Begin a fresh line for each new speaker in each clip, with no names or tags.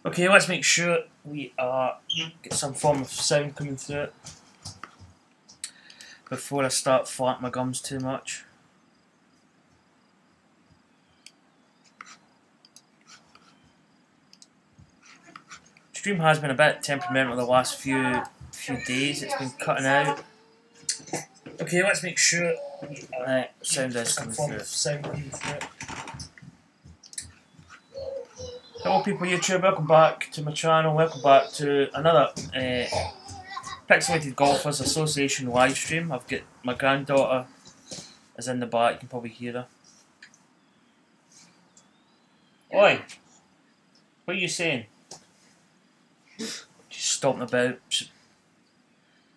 Okay, let's make sure we get some form of sound coming through it before I start flapping my gums too much. Stream has been a bit temperamental the last few days. It's been cutting out. Okay, let's make sure sound is coming through it. Hello people YouTube, welcome back to my channel, welcome back to another Pixelated Golfers Association live stream. I've got my granddaughter is in the back, you can probably hear her. Oi! What are you saying? She's stomping about.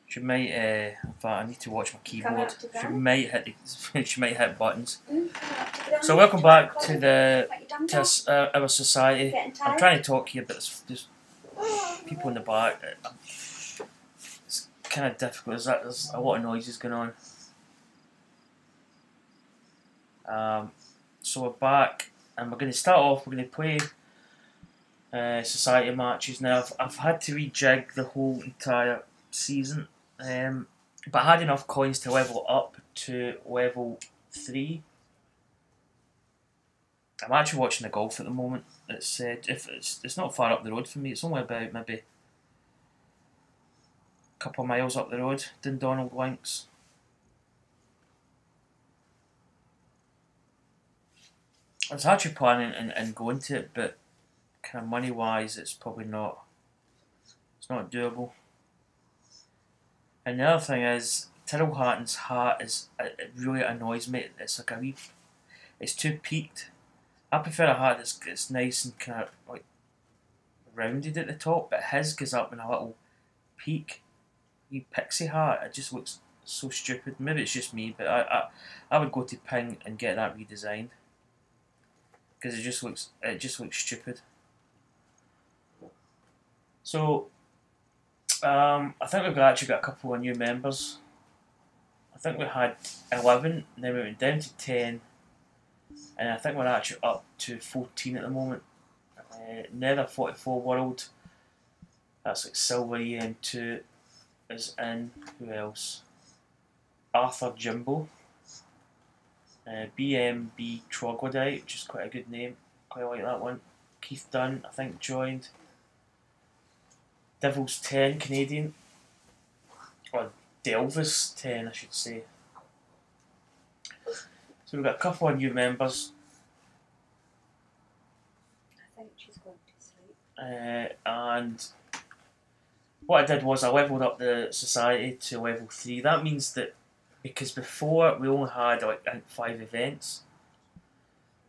She might, in fact I need to watch my keyboard. She might hit buttons. So welcome back to our society. I'm trying to talk here, but there's people in the back. It's kind of difficult. There's a lot of noises going on. So we're back, and we're going to start off. We're going to play society matches. Now I've had to rejig the whole entire season, but I had enough coins to level up to level 3. I'm actually watching the golf at the moment. It's not far up the road from me. It's only about maybe a couple of miles up the road. Dundonald Links. I was actually planning and going to it, but kind of money wise, it's probably not. It's not doable. And the other thing is, Tyrrell Hatton's hat it really annoys me. It's like it's too peaked. I prefer a hat that's nice and kind of like rounded at the top, but his goes up in a little peak. You pixie hat, it just looks so stupid. Maybe it's just me, but I would go to Ping and get that redesigned because it just looks stupid. So I think we've actually got a couple of new members. I think we had 11, and then we went down to 10. And I think we're actually up to 14 at the moment. Nether 44 World, that's like Silver EM2 is in. Who else? Arthur Jimbo. BMB Troglodyte, which is quite a good name. Quite like that one. Keith Dunn, I think, joined. Devils 10 Canadian. Or Delvis 10, I should say. So we've got a couple of new members.
I think she's going to sleep.
And what I did was I levelled up the society to level 3. That means that because before we only had like 5 events,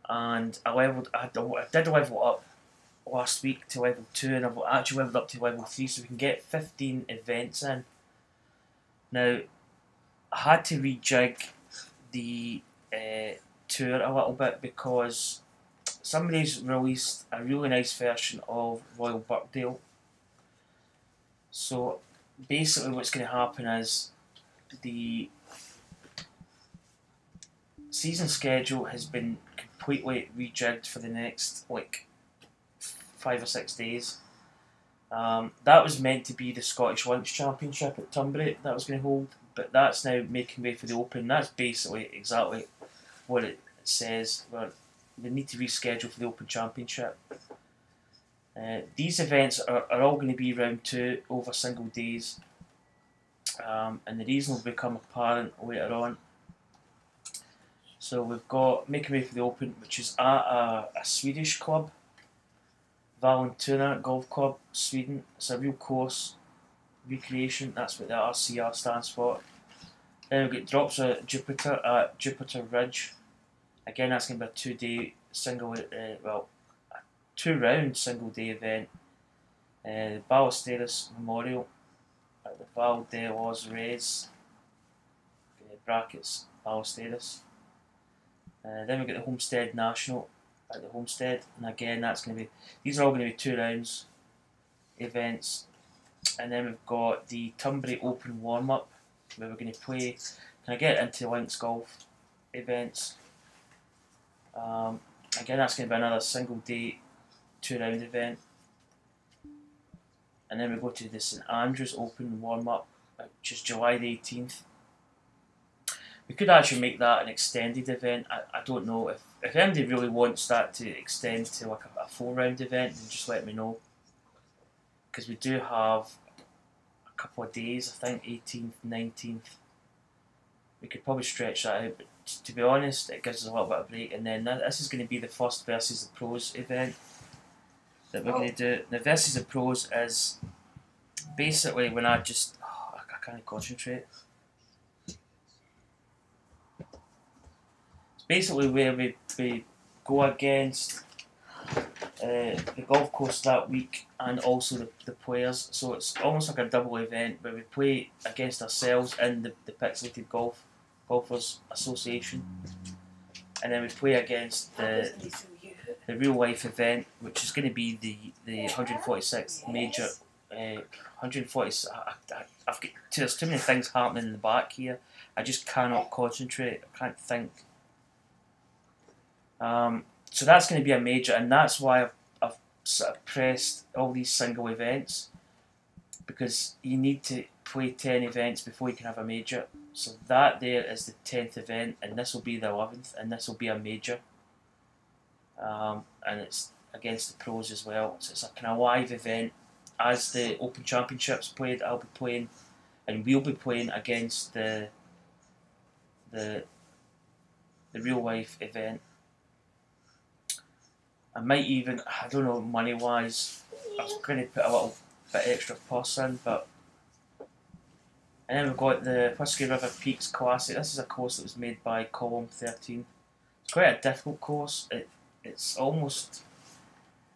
and I did level up last week to level 2, and I've actually leveled up to level 3, so we can get 15 events in. Now I had to rejig the tour a little bit because somebody's released a really nice version of Royal Birkdale. So basically what's going to happen is the season schedule has been completely rejigged for the next like 5 or 6 days. That was meant to be the Scottish Links Championship at Tunbury that was going to hold, but that's now making way for the Open. That's basically exactly what it says. We need to reschedule for the Open Championship. These events are all going to be round 2 over single days, and the reason will become apparent later on. So we've got making way for the Open, which is at a Swedish club, Vallentuna Golf Club, Sweden. It's a real course, recreation, that's what the RCR stands for. Then we've got Drops of Jupiter at Jupiter Ridge. Again, that's going to be a 2-day single, a 2-round single day event. The Ballesteros Memorial at the Val de los Reyes, brackets Ballesteros. Then we've got the Homestead National at the Homestead, and again that's going to be, these are all going to be 2 rounds events. And then we've got the Tunbury Open warm-up where we're going to play, can I get into links golf events. Again that's going to be another single day 2-round event. and then we go to the St Andrews Open warm-up, which is July the 18th. We could actually make that an extended event. I don't know if anybody really wants that to extend to like a 4-round event, then just let me know, because we do have a couple of days. I think 18th, 19th. We could probably stretch that out, but to be honest, it gives us a little bit of break. And then this is going to be the first Versus the Pros event that we're going to do. The Versus the Pros is basically when I can't concentrate. It's basically where we go against the golf course that week and also the players. So it's almost like a double event where we play against ourselves in the Pixelated Golfers Association, and then we play against the real life event, which is going to be the 146th major. 140. I've got there's too many things happening in the back here. I just cannot concentrate. I can't think. So that's going to be a major, and that's why I've sort of pressed all these single events, because you need to play 10 events before you can have a major. So that there is the 10th event, and this will be the 11th, and this will be a major. And it's against the pros as well. So it's a kind of live event. As the Open Championships played, I'll be playing, and we'll be playing against the real life event. I might even, I don't know, money wise, I was going to put a little bit extra purse in, but. And then we've got the Whiskey River Peaks Classic. This is a course that was made by Column 13. It's quite a difficult course. It's almost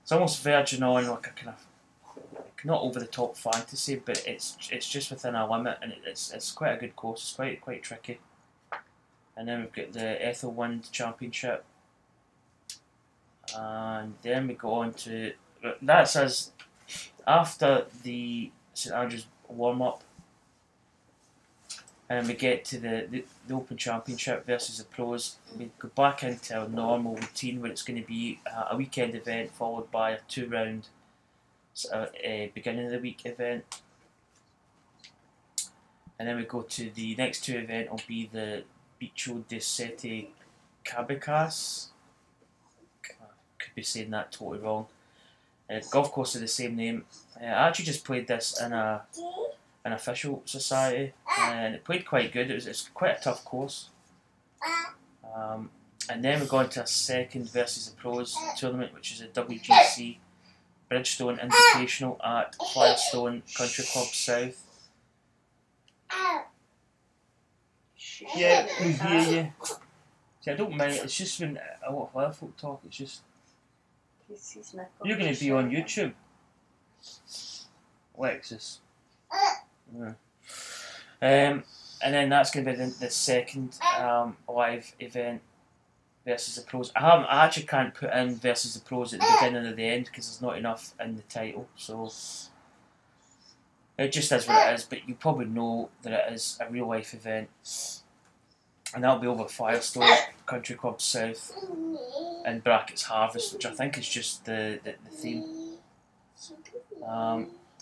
verging on like a kind of, not over the top fantasy, but it's just within a limit, and it's quite a good course. It's quite tricky. And then we've got the Ethelwind Championship, and then we go on to that says after the St Andrews warm up, and we get to the Open Championship versus the pros. We go back into our normal routine where it's going to be a weekend event followed by a 2-round beginning of the week event, and then we go to the next 2 event will be the Bicho de Sete PGAS. Could be saying that totally wrong. Golf course of the same name. I actually just played this in an official society, and it played quite good. It's quite a tough course. And then we're going to a second Versus the Pros tournament, which is a WGC Bridgestone Invitational at Firestone Country Club South. Yeah, we hear you. See, I don't mind. It's just when a lot of other folk talk. It's just you're going to be on YouTube, Lexus. Yeah. And then that's going to be the second live event versus the pros. I actually can't put in versus the pros at the beginning or the end because there's not enough in the title. So it just is what it is. But you probably know that it is a real life event, and that'll be over Firestone Country Club South in brackets Harvest, which I think is just the theme.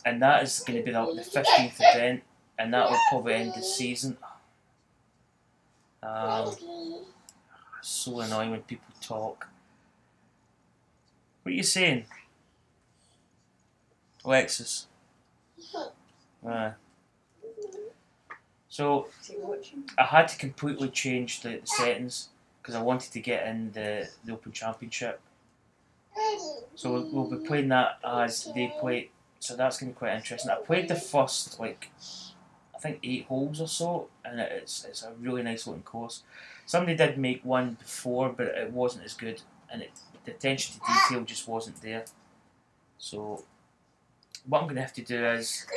And that is going to be the 15th event, and that will probably end the season. So annoying when people talk. What are you saying, Alexis? So I had to completely change the settings because I wanted to get in the Open Championship. So we'll be playing that as they play. So that's going to be quite interesting. I played the first, I think 8 holes or so, and it's a really nice looking course. Somebody did make one before, but it wasn't as good, and the attention to detail just wasn't there. So what I'm going to have to do is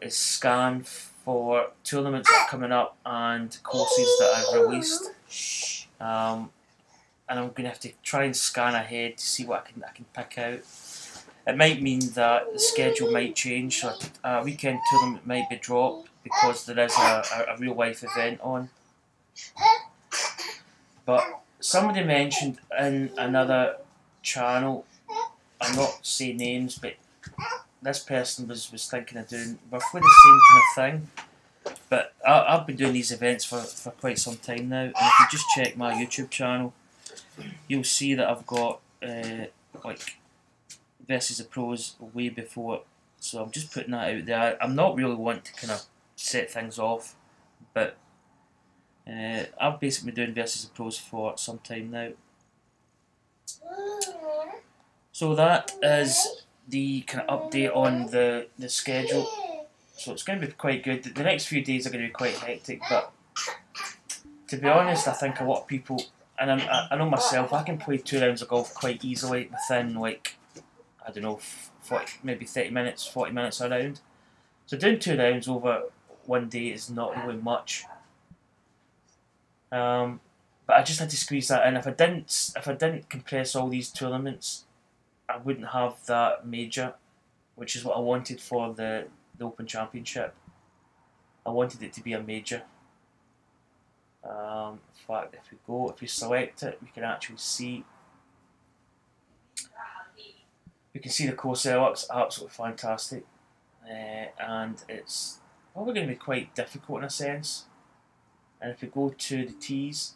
scan for tournaments that are coming up and courses that I've released. And I'm going to have to try and scan ahead to see what I can pick out. It might mean that the schedule might change, so a weekend tournament might be dropped because there is a real life event on. But somebody mentioned in another channel, I'm not saying names, but this person was thinking of doing roughly the same kind of thing. But I've been doing these events for quite some time now, and if you just check my YouTube channel, you'll see that I've got like versus the pros way before. So I'm just putting that out there. I'm not really wanting to kind of set things off, but I've basically been doing versus the pros for some time now. So that is the kind of update on the schedule. So it's going to be quite good. The next few days are going to be quite hectic, but to be honest, I think a lot of people, and I know myself, I can play 2 rounds of golf quite easily within, like, I don't know, 40, maybe 30 minutes, 40 minutes a round. So doing 2 rounds over one day is not really much. But I just had to squeeze that in. If I didn't compress all these tournaments, I wouldn't have that major, which is what I wanted for the Open Championship. I wanted it to be a major. In fact, if we select it, we can actually see. You can see the course setups, absolutely fantastic, and it's probably going to be quite difficult in a sense. And if we go to the tees,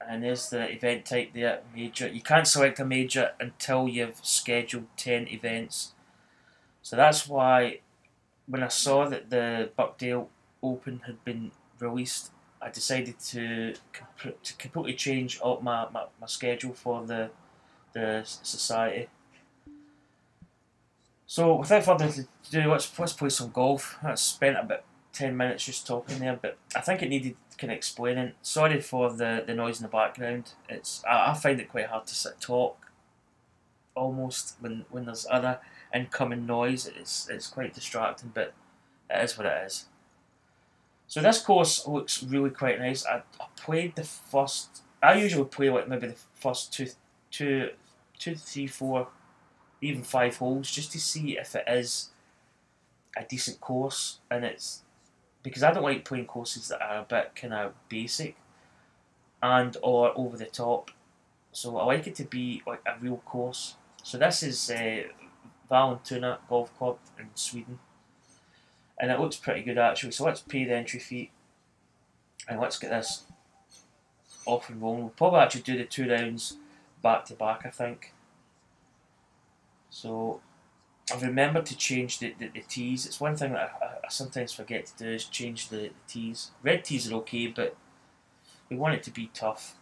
and there's the event type there, major. You can't select a major until you've scheduled 10 events. So that's why when I saw that the Buckdale Open had been released, I decided to completely change up my schedule for the society. So without further ado, let's play some golf. I spent about 10 minutes just talking there, but I think it needed kind of explaining. Sorry for the noise in the background. I find it quite hard to sit talk almost when there's other incoming noise. It's quite distracting, but it is what it is. So this course looks really quite nice. I played the first. I usually play like maybe the first two, 3, 4, even 5 holes just to see if it is a decent course, and it's because I don't like playing courses that are a bit kind of basic and or over the top. So I like it to be like a real course. So this is Vallentuna Golf Club in Sweden, and it looks pretty good actually. So let's pay the entry fee and let's get this off and rolling. We'll probably actually do the 2 rounds back to back, I think. So I've remembered to change the tees. It's one thing that I sometimes forget to do is change the tees. Red tees are okay, but we want it to be tough.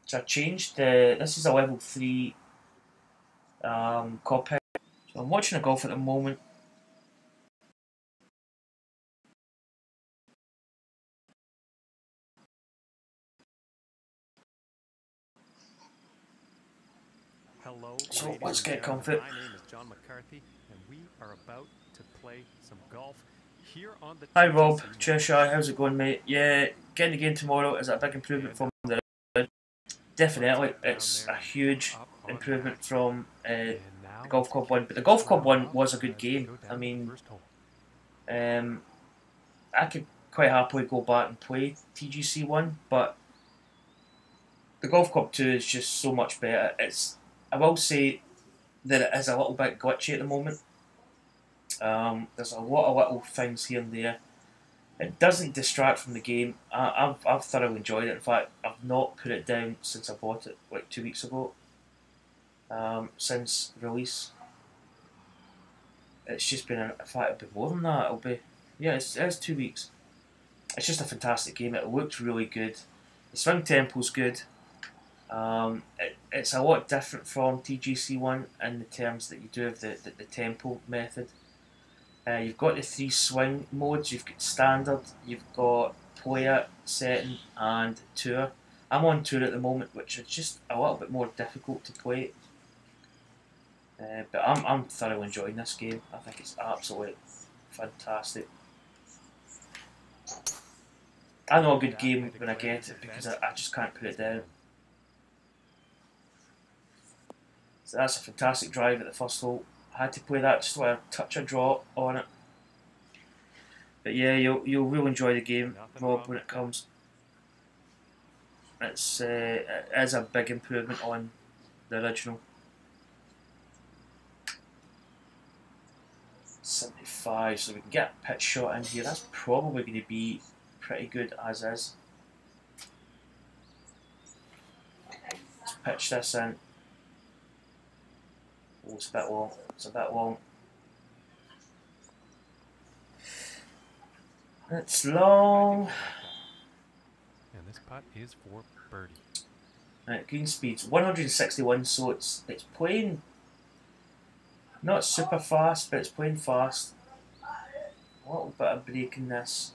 So I changed this is a level 3 cockpit. So I'm watching a golf at the moment.
Hello,
so let's get comfy.
My name is John McCarthy, and we are about to play some golf here on the.
Hi Rob, Cheshire, how's it going, mate? Yeah, getting the game tomorrow is a big improvement from the round. Definitely, it's a huge improvement from the Golf Club one, but the Golf Club one was a good game. I mean, I could quite happily go back and play TGC one, but the Golf Club 2 is just so much better. I will say that it is a little bit glitchy at the moment. There's a lot of little things here and there. It doesn't distract from the game. I've thoroughly enjoyed it. In fact, I've not put it down since I bought it like 2 weeks ago. Since release, it's just been. In fact, it'll be more than that. It'll be it's 2 weeks. It's just a fantastic game. It looked really good. The swing tempo's good. It's a lot different from TGC one in the terms that you do have the tempo method. You've got the 3 swing modes. You've got standard, you've got player setting, and tour. I'm on tour at the moment, which is just a little bit more difficult to play. But I'm thoroughly enjoying this game. I think it's absolutely fantastic. I know a good game when I get it because I just can't put it down. So that's a fantastic drive at the first hole. I had to play that just with a touch of draw on it. But yeah, you'll really enjoy the game, Rob, when it comes. It is a big improvement on the original. 5, so we can get a pitch shot in here. That's probably going to be pretty good as is. Let's pitch this in. Oh, it's a bit long. It's a bit long. It's long.
And this putt is for birdie.
Right, green speed's 161, so it's playing not super fast, but it's playing fast. A little bit of break in this.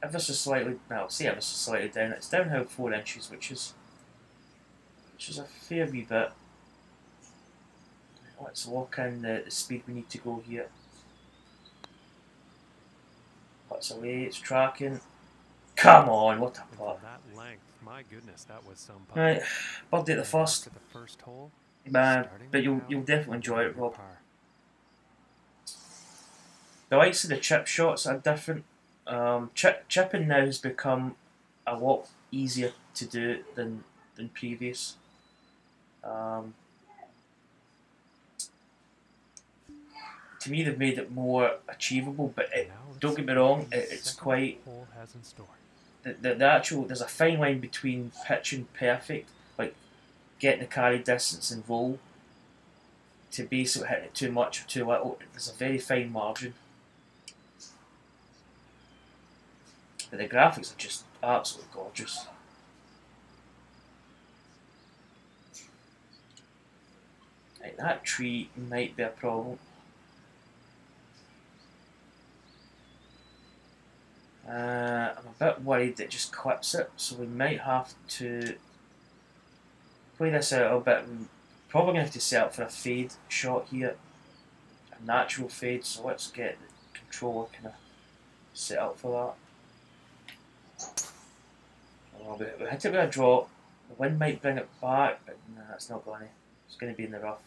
Ever so slightly, well, say ever so slightly down. It's downhill 4 inches, which is a fair wee bit. Let's lock in the speed we need to go here. Putts away, it's tracking. Come on, what a putt.
That length, my goodness, that was some putt.
Right, birdie at the first.
After the first hole,
Man, but you'll definitely enjoy it, Rob. The likes of the chip shots are different. Chipping now has become a lot easier to do than previous. To me, they've made it more achievable, but don't get me wrong, it's quite. The actual, there's a fine line between pitching perfect, like getting the carry distance and roll, to basically hitting it too much or too little. There's a very fine margin. But the graphics are just absolutely gorgeous. Right, that tree might be a problem. I'm a bit worried it just clips it, so we might have to play this out a little bit. We're probably going to have to set up for a fade shot here, a natural fade, so let's get the controller kind of set up for that. Oh, we hit it with a drop. The wind might bring it back, but nah, it's not going to. It's going to be in the rough.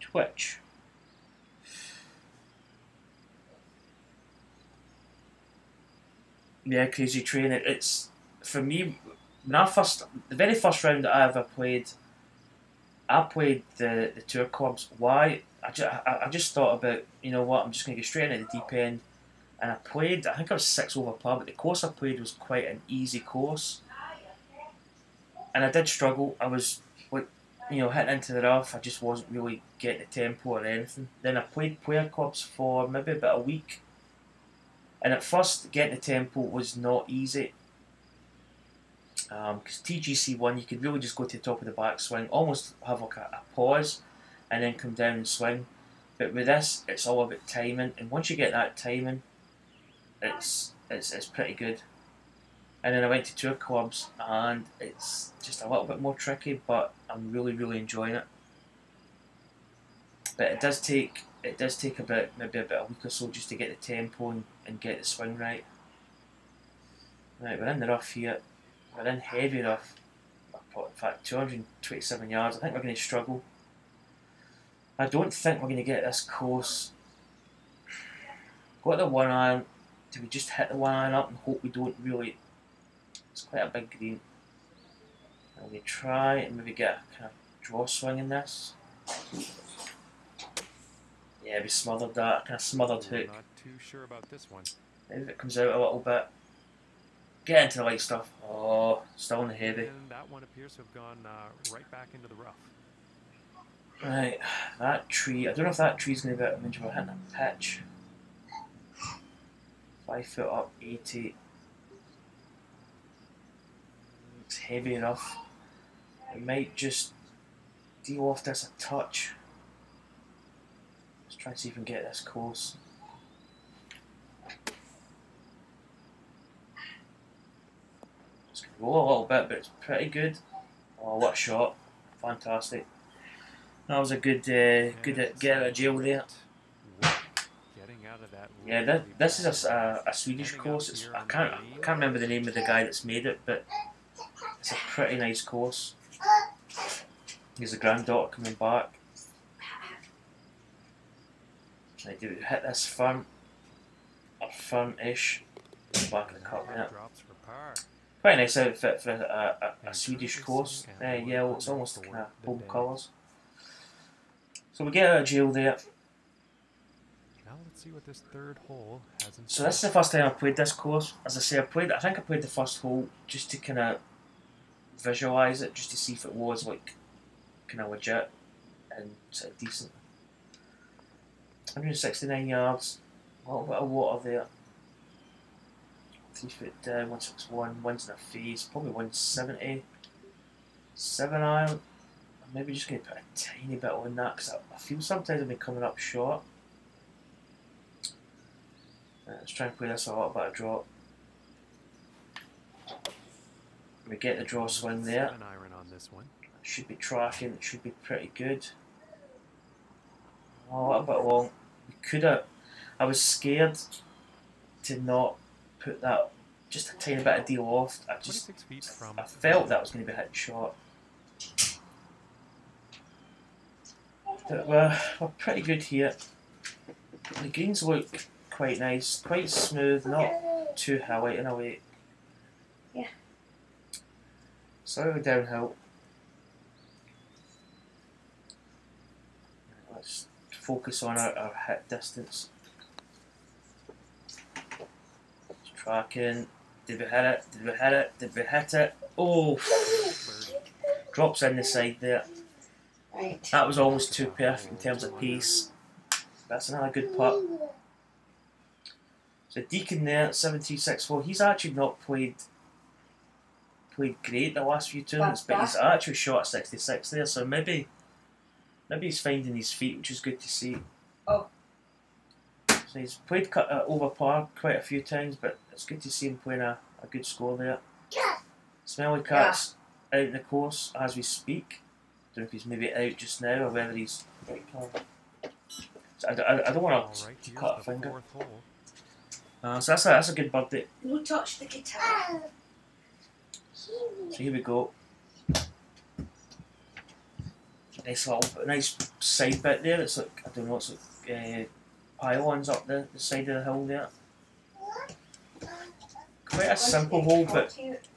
Twitch. Yeah, Crazy Train. It's for me. When the very first round that I ever played, I played the tour clubs. Why? I just thought about, you know what, I'm just going to go straight into the deep end, and I played. I think I was 6 over par, but the course I played was quite an easy course, and I did struggle. I was like, you know, hitting into the rough. I just wasn't really getting the tempo or anything. Then I played player clubs for maybe about a week. And at first, getting the tempo was not easy. Because TGC1, you could really just go to the top of the backswing, almost have like a pause, and then come down and swing. But with this, it's all about timing. And once you get that timing, it's pretty good. And then I went to tour clubs, and it's just a little bit more tricky, but I'm really, really enjoying it. But it does take maybe about a week or so just to get the tempo and get the swing right. Right, we're in the rough here. We're in heavy rough. In fact, 227 yards. I think we're going to struggle. I don't think we're going to get this course. Got the 1 iron. Do we just hit the 1 iron up and hope we don't really? It's quite a big green. I'm going to try and maybe get a kind of draw swing in this. Yeah, we smothered that, kind of smothered hook.
Not too sure about this one.
Maybe if it comes out a little bit. Get into the light stuff. Oh, still in the heavy.
And that one appears to have gone right back into the rough.
Right, that tree. I don't know if that tree's going to be out of range. We're hitting a pitch. 5 foot up, 80. It's heavy enough. We might just deal off this a touch. Let's try and see if we can get this course. It's going to go a little bit, but it's pretty good. Oh, what a shot. Fantastic. That was a good get out of jail there. Yeah, this is a Swedish course. I can't remember the name of the guy that's made it, but it's a pretty nice course. Here's a granddaughter coming back. Right, do we hit this front or front-ish? Back of the cup, yeah. Quite a nice outfit for a Swedish course. Yeah, it's almost kind of home colours. So we get out of jail there.
Now let's see what this third hole has in
So this is the first time I played this course. As I say, I think I played the first hole just to kind of visualise it, just to see if it was like kind of legit and sort of decent. 169 yards, a little bit of water there. 3 foot down, 161, winds in a face, probably 170. 7 iron. I'm maybe just going to put a tiny bit on that because I feel sometimes I've been coming up short. Let's try and play this a little bit of drop. We get the draw swing there.
7 iron on this one.
Should be tracking, it should be pretty good. Oh, a little bit long. We could have. I was scared to not put that just a tiny bit of deal off. I
26 feet from
I felt that was going to be hitting short. But we're pretty good here. The greens look quite nice, quite smooth, not too hilly in a way.
Yeah.
Slightly downhill. Let's focus on our hit distance. Tracking. Did we hit it? Did we hit it? Did we hit it? Oh! Drops in the side there.
Right.
That was almost too perfect in terms of pace. That's another good putt. So Deacon there, 7.364. He's actually not played great the last few tournaments, but he's actually shot at 66 there. So maybe he's finding his feet, which is good to see.
Oh.
So he's played over par quite a few times, but it's good to see him playing a good score there. Smelly Cat's out in the course as we speak. Don't know if he's maybe out just now or whether he's. So I don't want to cut a finger. So that's a good birdie.
No touch the guitar.
So here we go. Nice side bit there. It's like, I don't know, it's like pylons up the side of the hill there. Quite a simple hole, but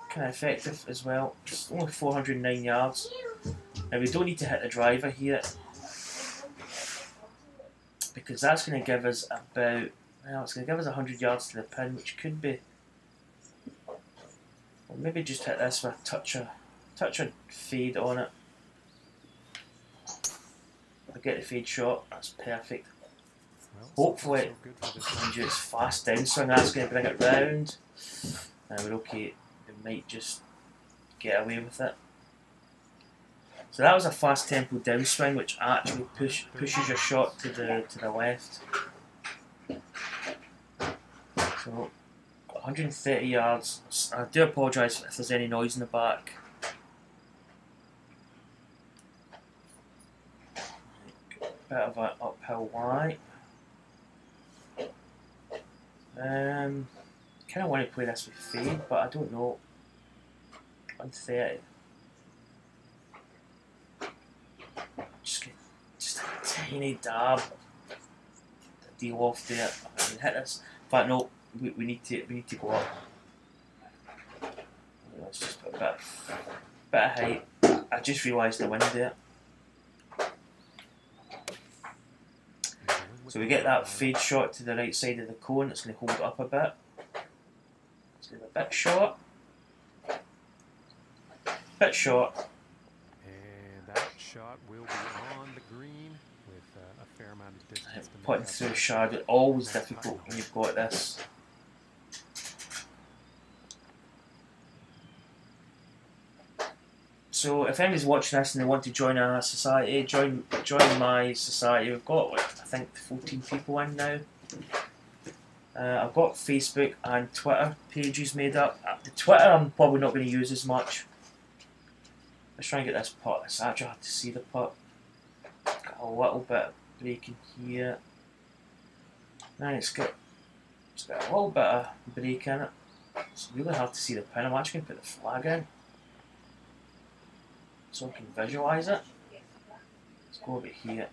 kind of effective as well. It's only 409 yards. Now we don't need to hit the driver here because that's going to give us about, well, it's going to give us 100 yards to the pin, which could be. Or maybe just hit this with a touch of fade on it. I get the fade shot. That's perfect.
Well,
Hopefully,
so
it's fast downswing. That's going to bring it round. We're okay. We might just get away with it. So that was a fast tempo downswing, which actually pushes your shot to the left. So 130 yards. I do apologise if there's any noise in the back. Bit of an uphill lie. Kind of want to play this with fade, but I don't know. 130. Just a tiny dab. The deal off there. I can hit this. In fact, no. We need to go up. Let's just put a bit of height. I just realised the wind there. So we get that fade shot to the right side of the cone. It's going to hold it up a bit. It's going to be a bit short. Bit short.
And that shot will be on the green with a fair amount of distance. To
Putting through shadow, always difficult when you've got this. So if anybody's watching this and they want to join our society, join my society. We've got like, I think 14 people in now. I've got Facebook and Twitter pages made up. The Twitter I'm probably not going to use as much. Let's try and get this putt. It's actually hard to see the putt. Got a little bit of break in here. Now it's got a little bit of break in it. It's really hard to see the pin. I'm actually going to put the flag in so I can visualise it. Let's go over here.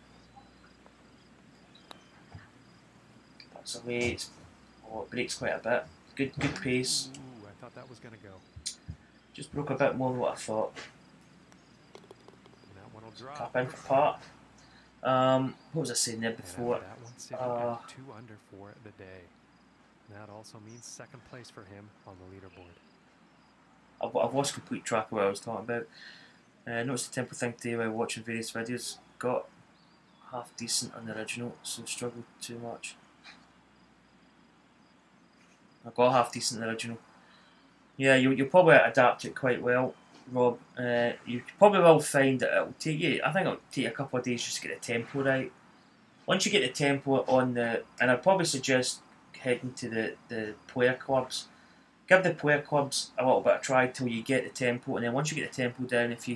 That's away. It breaks quite a bit. Good pace.
Ooh, I thought that was going to go.
Just broke a bit more than what I thought.
And that one will drop.
Tap in for par. What was I saying there before?
That one sitting at 2 under for the day. That also means second place for him on the leaderboard.
I've lost complete track of what I was talking about. Noticed the tempo thing today while watching various videos. Got half decent on the original, so struggled too much. I got half decent in the original. Yeah, you'll probably adapt it quite well, Rob. You probably will find that it'll take you. I think it'll take a couple of days just to get the tempo right. Once you get the tempo on and I'd probably suggest heading to the player clubs. Give the player clubs a little bit of try till you get the tempo, and then once you get the tempo down, if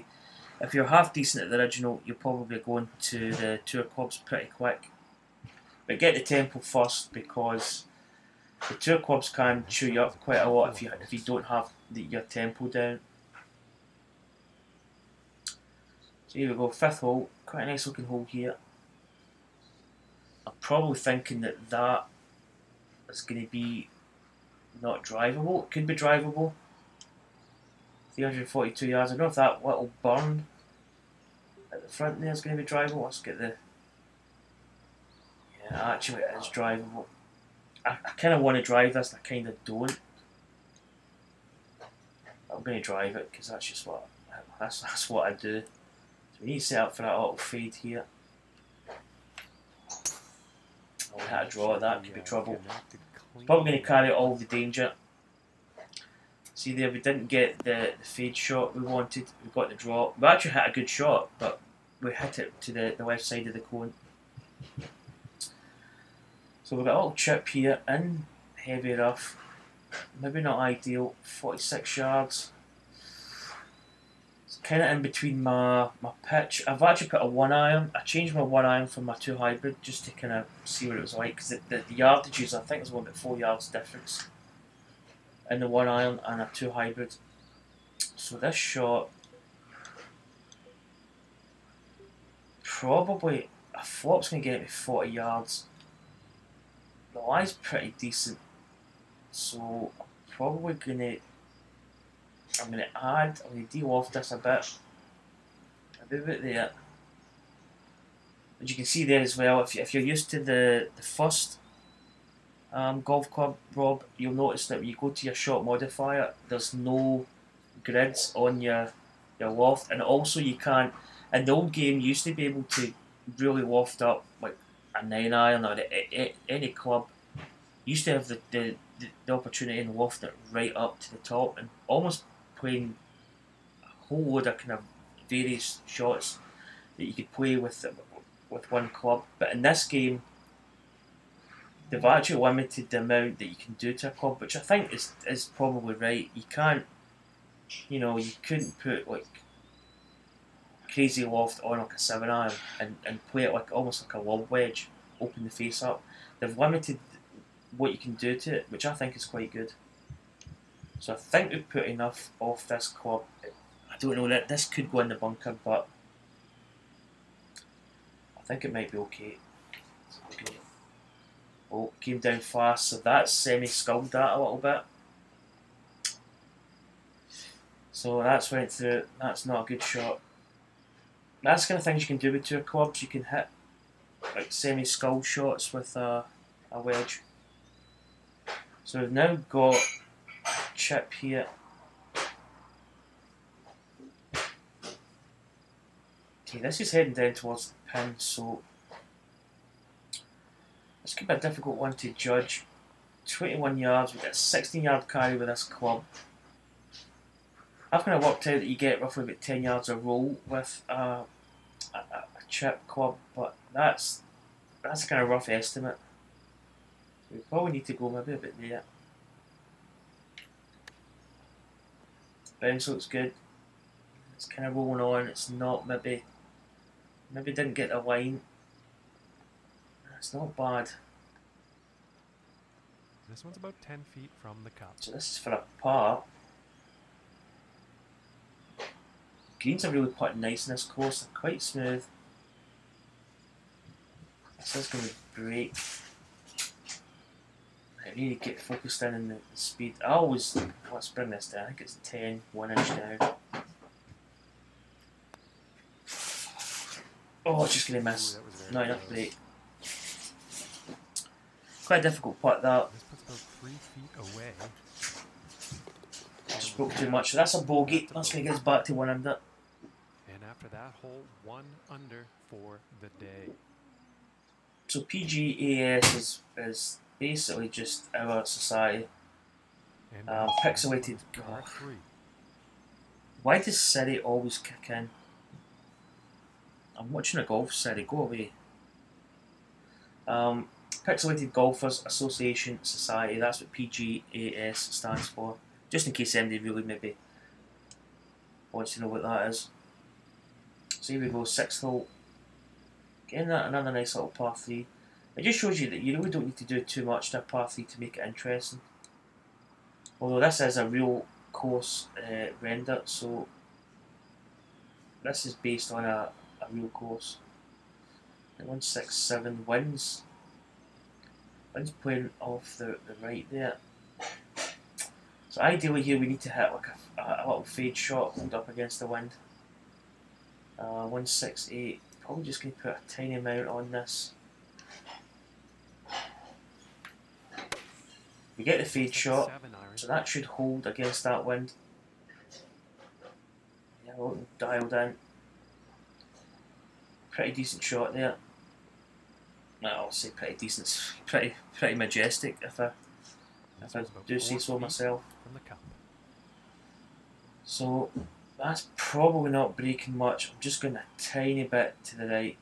you're half decent at the original, you'll probably go into the tour clubs pretty quick. But get the tempo first, because the tour clubs can chew you up quite a lot if you don't have your tempo down. So here we go, 5th hole, quite a nice looking hole here. I'm probably thinking that is going to be not drivable. It could be drivable. 342 yards. I don't know if that little burn at the front there is going to be drivable. Let's get the... Yeah, actually it is drivable. I kind of want to drive this, and I kind of don't. I'm going to drive it because that's just that's what I do. So we need to set up for that little fade here. I'll hit a draw. That could be trouble. Probably going to carry all the danger. See there, we didn't get the fade shot we wanted. We got the draw. We actually hit a good shot, but we hit it to the left side of the cone. So we've got a little chip here in heavy rough. Maybe not ideal. 46 yards. It's kind of in between my pitch. I've actually put a 1-iron. I changed my 1-iron from my 2 hybrid just to kind of see what it was like. Because the yardages, I think there's about 4 yards difference in the 1-iron and a 2 hybrid. So this shot, probably a flop's going to get me 40 yards. The lie's pretty decent, so I'm probably I'm going to de-loft this a bit. Maybe about there. As you can see there as well, if you're used to the first golf club, Rob, you'll notice that when you go to your shot modifier, there's no grids on your loft, and also you can't. In the old game, you used to be able to really loft up like a 9-iron or any club. You used to have the opportunity to loft it right up to the top, and almost playing a whole load of kind of various shots that you could play with one club. But in this game, they've actually limited the amount that you can do to a club, which I think is probably right. You can't, you couldn't put like crazy loft on like a 7-iron and play it like almost like a lob wedge, open the face up. They've limited what you can do to it, which I think is quite good. So I think we've put enough off this club. I don't know, that this could go in the bunker, but I think it might be okay. Oh, came down fast, so that's semi-sculled that a little bit. So that's went through. That's not a good shot. That's the kind of things you can do with 2 clubs. You can hit like semi-skull shots with a wedge. So we've now got a chip here. Okay, this is heading down towards the pin, so this could be a difficult one to judge. 21 yards, we get a 16-yard carry with this club. I've kind of worked out that you get roughly about 10 yards a roll with a chip club, but that's a kind of rough estimate. So we probably need to go maybe a bit there. Bounce looks good. It's kind of rolling on. It's not maybe didn't get the line. It's not bad.
This one's about 10 feet from the cup.
So this is for a par. Greens are really putting nice in this course. They're quite smooth. This is going to break. I really get focused in the speed. Let's bring this down. I think it's 10, 1 inch down. Oh, it's just going to miss.
Ooh, that was very
not enough break. Quite a difficult putt that.
This puts about 3 feet away.
Spoke too much. That's a bogey. That's going to get us back to 1 under.
And after that hole, 1 under for the day.
So PGAS is basically just our society.
And
Pixelated.
par 3.
Why does City always kick in? I'm watching a golf City. Go away. Pixelated Golfers Association Society. That's what PGAS stands for. Just in case anybody really maybe wants to know what that is. So here we go, 6th hole. Getting that another nice little par 3. It just shows you that you really don't need to do too much to a par 3 to make it interesting. Although this is a real course render, so this is based on a real course. 167 wins. Wins playing off the right there. So ideally here we need to hit like a little fade shot, hold up against the wind. 168. Probably just going to put a tiny amount on this. We get the fade shot, so that should hold against that wind. Yeah, well, dialed in. Pretty decent shot there. No, I'll say pretty decent. Pretty majestic if I do say so myself. So that's probably not breaking much. I'm just going a tiny bit to the right.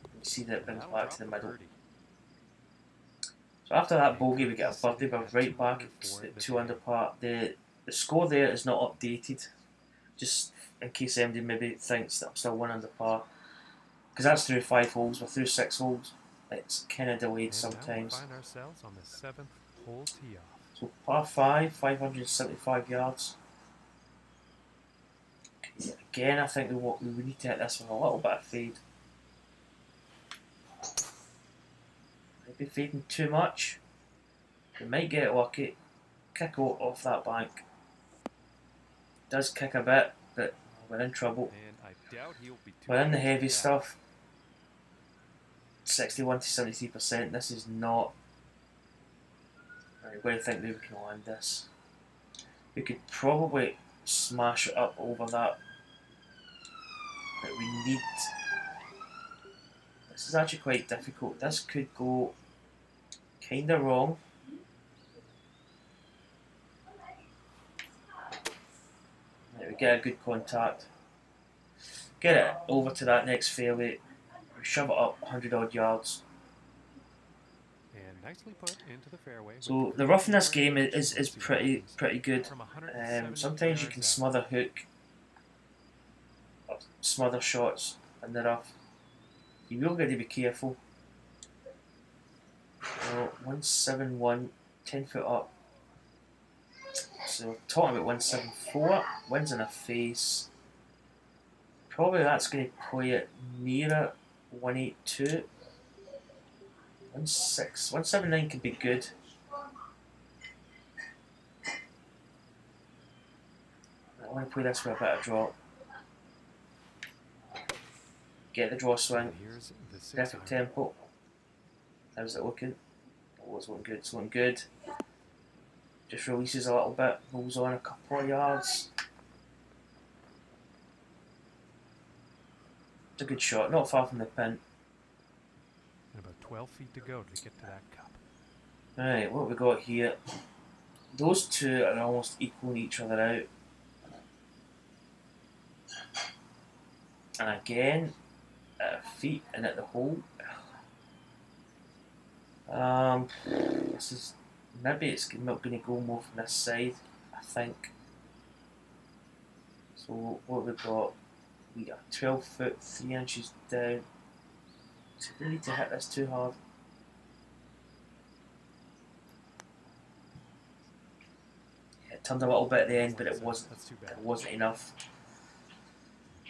You see that it brings back to the middle. So after that bogey we get a birdie, but right back at 2 under par. The score there is not updated, just in case anybody maybe thinks that I'm still 1 under par. Because that's through 5 holes, we're through 6 holes. It's kind of delayed sometimes.
Now we find ourselves on the 7th hole tee off.
So par 5, 575 yards. Okay, again, I think we need to hit this with a little bit of fade. Maybe fading too much. We might get lucky. Kick off that bank. Does kick a bit, but we're in trouble. We're in the heavy stuff. 61 to 73%. This is not. Right, where do you think we can land this? We could probably smash it up over that. But we need. This is actually quite difficult. This could go kinda wrong. Right, we get a good contact. Get it over to that next fairway. We shove it up 100 odd yards.
And nicely put into the fairway.
So the rough in this game is pretty good. Sometimes you can smother hook or smother shots in the rough. You will get to be careful. 171, 10 foot up. So we're talking about 174. Wind's in a face. Probably that's going to play it nearer 182. 179 could be good. I want to play this with a bit of drop. Get the draw swing. Perfect tempo. How's it looking? Oh, it's looking good. It's looking good. Just releases a little bit. Rolls on a couple of yards. It's a good shot. Not far from the pin.
And about 12 feet to go to get to that cup.
Right, what have we got here? Those two are almost equaling each other out. And again, at a feet and at the hole. This is maybe it's not going to go more from this side, I think. So what have we got? We got 12 foot 3 inches down. So we need to hit this too hard. Yeah, it turned a little bit at the end, but it wasn't enough.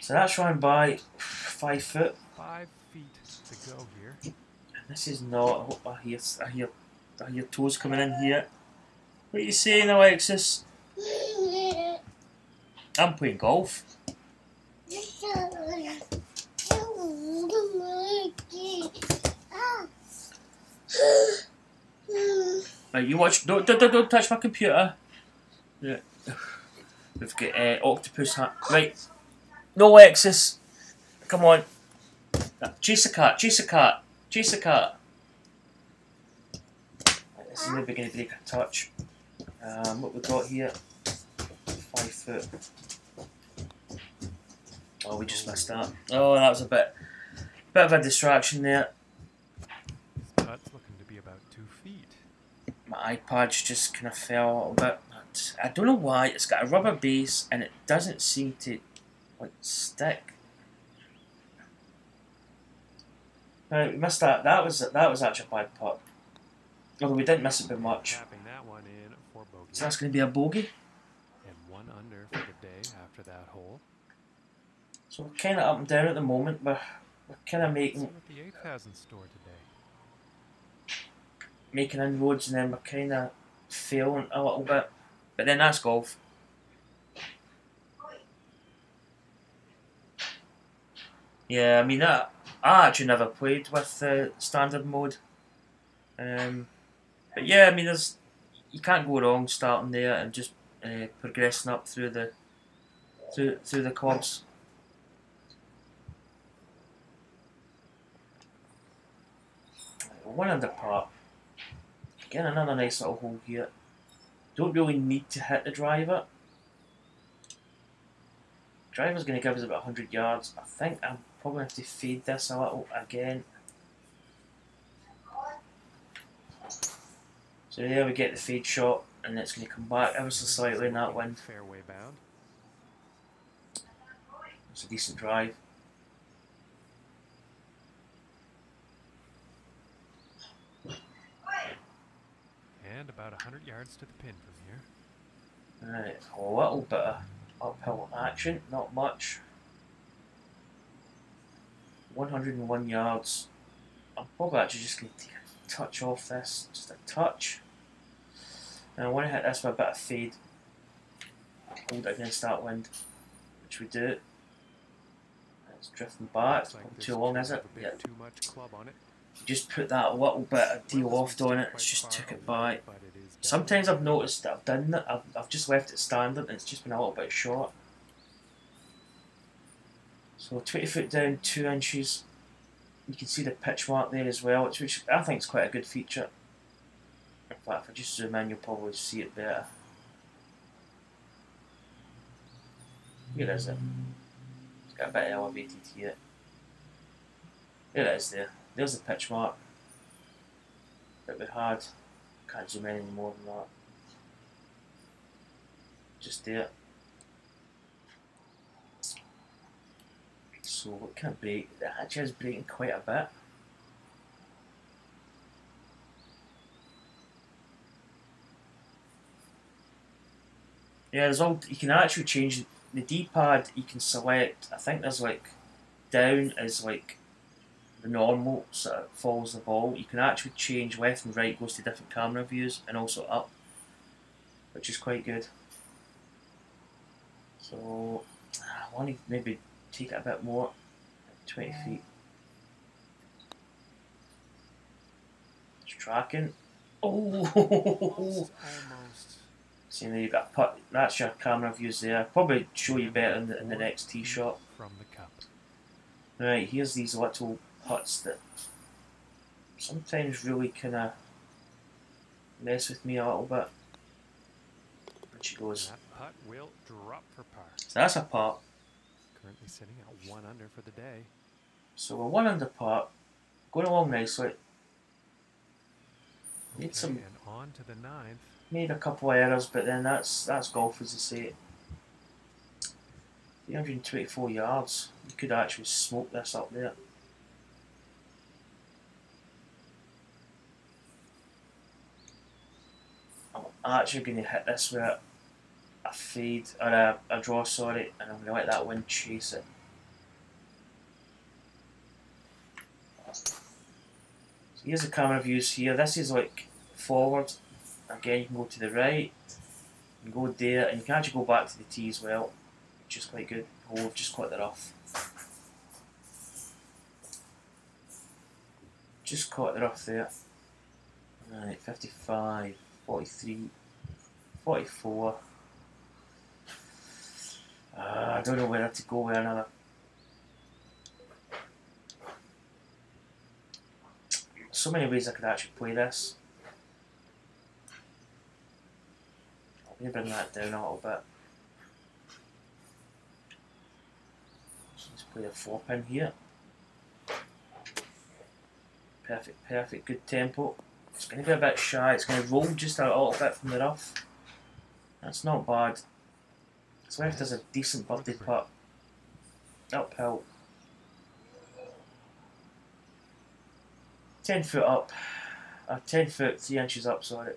So that's run by 5 foot.
5 feet to go here.
And this is not. I hear toes coming in here. What are you saying, Alexis? I'm playing golf. Right, you watch. Don't touch my computer. Yeah. We've got octopus hat. Right. No Lexus. Come on. Chase the cat. Chase the cat. Chase the cat. Right, this is maybe going to break a touch. What we got here? 5 foot. Oh, we just missed that. Oh, that was a bit of a distraction there.
Putt's looking to be about 2 feet.
My iPad's just kind of fell a little bit. But I don't know why. It's got a rubber base and it doesn't seem to like stick. Right, we missed that. That was actually a bad putt. Although we didn't miss it by much.
Tapping that one in for bogey.
So that's going to be a bogey.
And 1 under for the day after that hole.
So we're kind of up and down at the moment. We're kind of
See what the 8 has in store today.
making inroads, and then we're kind of failing a little bit. But then that's golf. Yeah, I mean I actually never played with standard mode. But yeah, I mean you can't go wrong starting there and just progressing up through the clubs. One under par. Again, another nice little hole here. Don't really need to hit the driver. Driver's going to give us about 100 yards. I think I'm probably going to have to fade this a little again. So there we get the fade shot, and it's going to come back ever so slightly in that wind.
Fairway bound.
It's a decent drive.
And about 100 yards to the pin from here.
Right, a little bit of uphill action, not much. 101 yards. I'm probably actually just going to take a touch off this, just a touch. And I want to hit this with a bit of fade. Hold it against that wind, which we do. It's drifting back. It's probably too long, is it? Yeah.
Too much club on it.
Just put that little bit of de-loft on it. It's just took it by. Sometimes I've noticed that I've done that. I've just left it standard and it's just been a little bit short. So 20 foot down, 2 inches. You can see the pitch mark there as well, which I think is quite a good feature. In fact, if I just zoom in, you'll probably see it better. Where is it? It's got a bit elevated here. There it is there. There's the pitch mark. Bit bit hard. Can't zoom in any more than that. Just there. So what can it break? It actually is breaking quite a bit. Yeah, there's all you can actually change the D-pad. You can select. I think there's like down is like the normal, so it follows the ball. You can actually change left and right, goes to different camera views, and also up, which is quite good. So I want to maybe take it a bit more, 20 feet. It's tracking. Oh!
Almost.
See, there you got a putt. That's your camera views there. Probably show you better in the next tee shot.
From the cup.
Right, here's these little putts that sometimes really kind of mess with me a little bit. And she goes.
That putt will drop for par.
So that's a putt.
Currently sitting at 1 under for the day.
So we're 1 under putt, going along nicely. Need
Okay,
some,
and on to the 9th.
made a couple of errors, but then that's golf, as they say. 324 yards. You could actually smoke this up there. I'm actually going to hit this with a fade, or a draw, sorry, and I'm going to let that wind chase it. So here's the camera views here. This is like forward. Again, you can go to the right, you can go there, and you can actually go back to the tee as well, which is quite good. Oh, we've just caught the rough. Just caught the rough there. Right, 55, 43, 44. I don't know whether to go with another. So many ways I could actually play this. I'm going to bring that down a little bit. Let's play a 4-pin here. Perfect, good tempo. It's going to be a bit shy, it's going to roll just a little bit from the rough. That's not bad. Swift has a decent birthday putt. Uphill. 10 foot up. 10 foot, 3 inches up, sorry.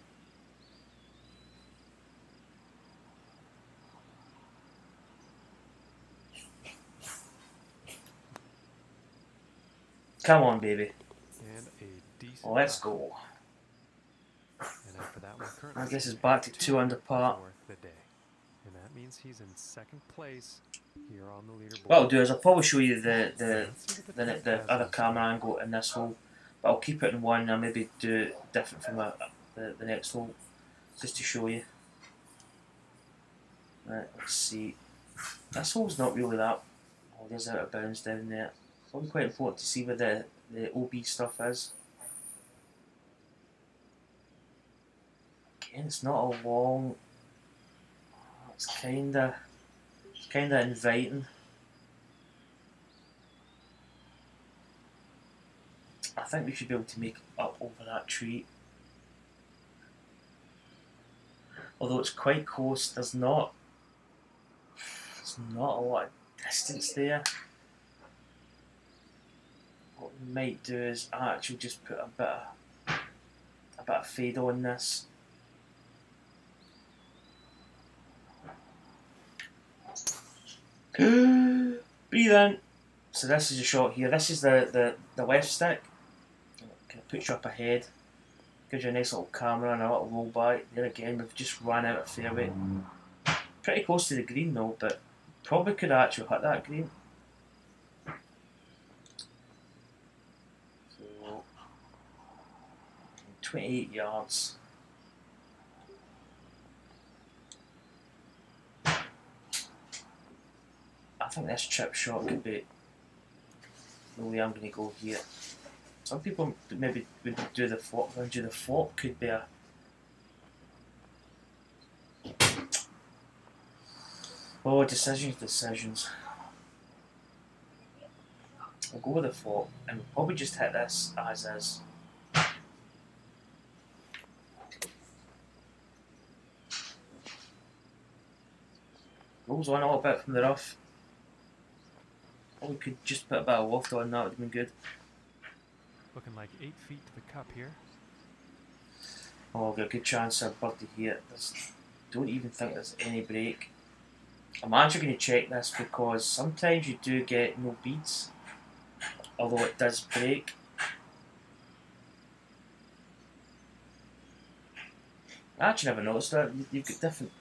Come on, baby.
And a decent
Let's go.
And after that one,
I guess it's back to 2 under par.
for the day. And that means he's in second place here on the leaderboard.
What I'll do is I'll probably show you the other camera angle in this hole, but I'll keep it in one and I'll maybe do it different from the next hole, just to show you. Right, let's see. This hole's not really that. Oh, there's out of bounds down there. It's probably quite important to see where the OB stuff is. Again, it's not a long. It's kinda inviting. I think we should be able to make it up over that tree. Although it's quite close, there's not a lot of distance there. What we might do is actually just put a bit of fade on this. Breathe in. So this is a shot here. This is the left stick. Kind of puts you up ahead. Gives you a nice little camera and a little roll back. There again, we've just ran out of fairway. Pretty close to the green though, but probably could actually hit that green. So 28 yards. I think this chip shot could be the way I'm going to go here. Some people maybe would do the flop. The flop could be a. Oh, decisions. We'll go with the flop and we'll probably just hit this as is. Rolls on a little bit from the rough. Or we could just put a bit of loft on, that would have been good.
Looking like 8 feet to the cup here.
Oh, I've got a good chance of birdie here. Don't even think there's any break. I'm actually going to check this because sometimes you do get no beads, although it does break. I actually never noticed that. You've got different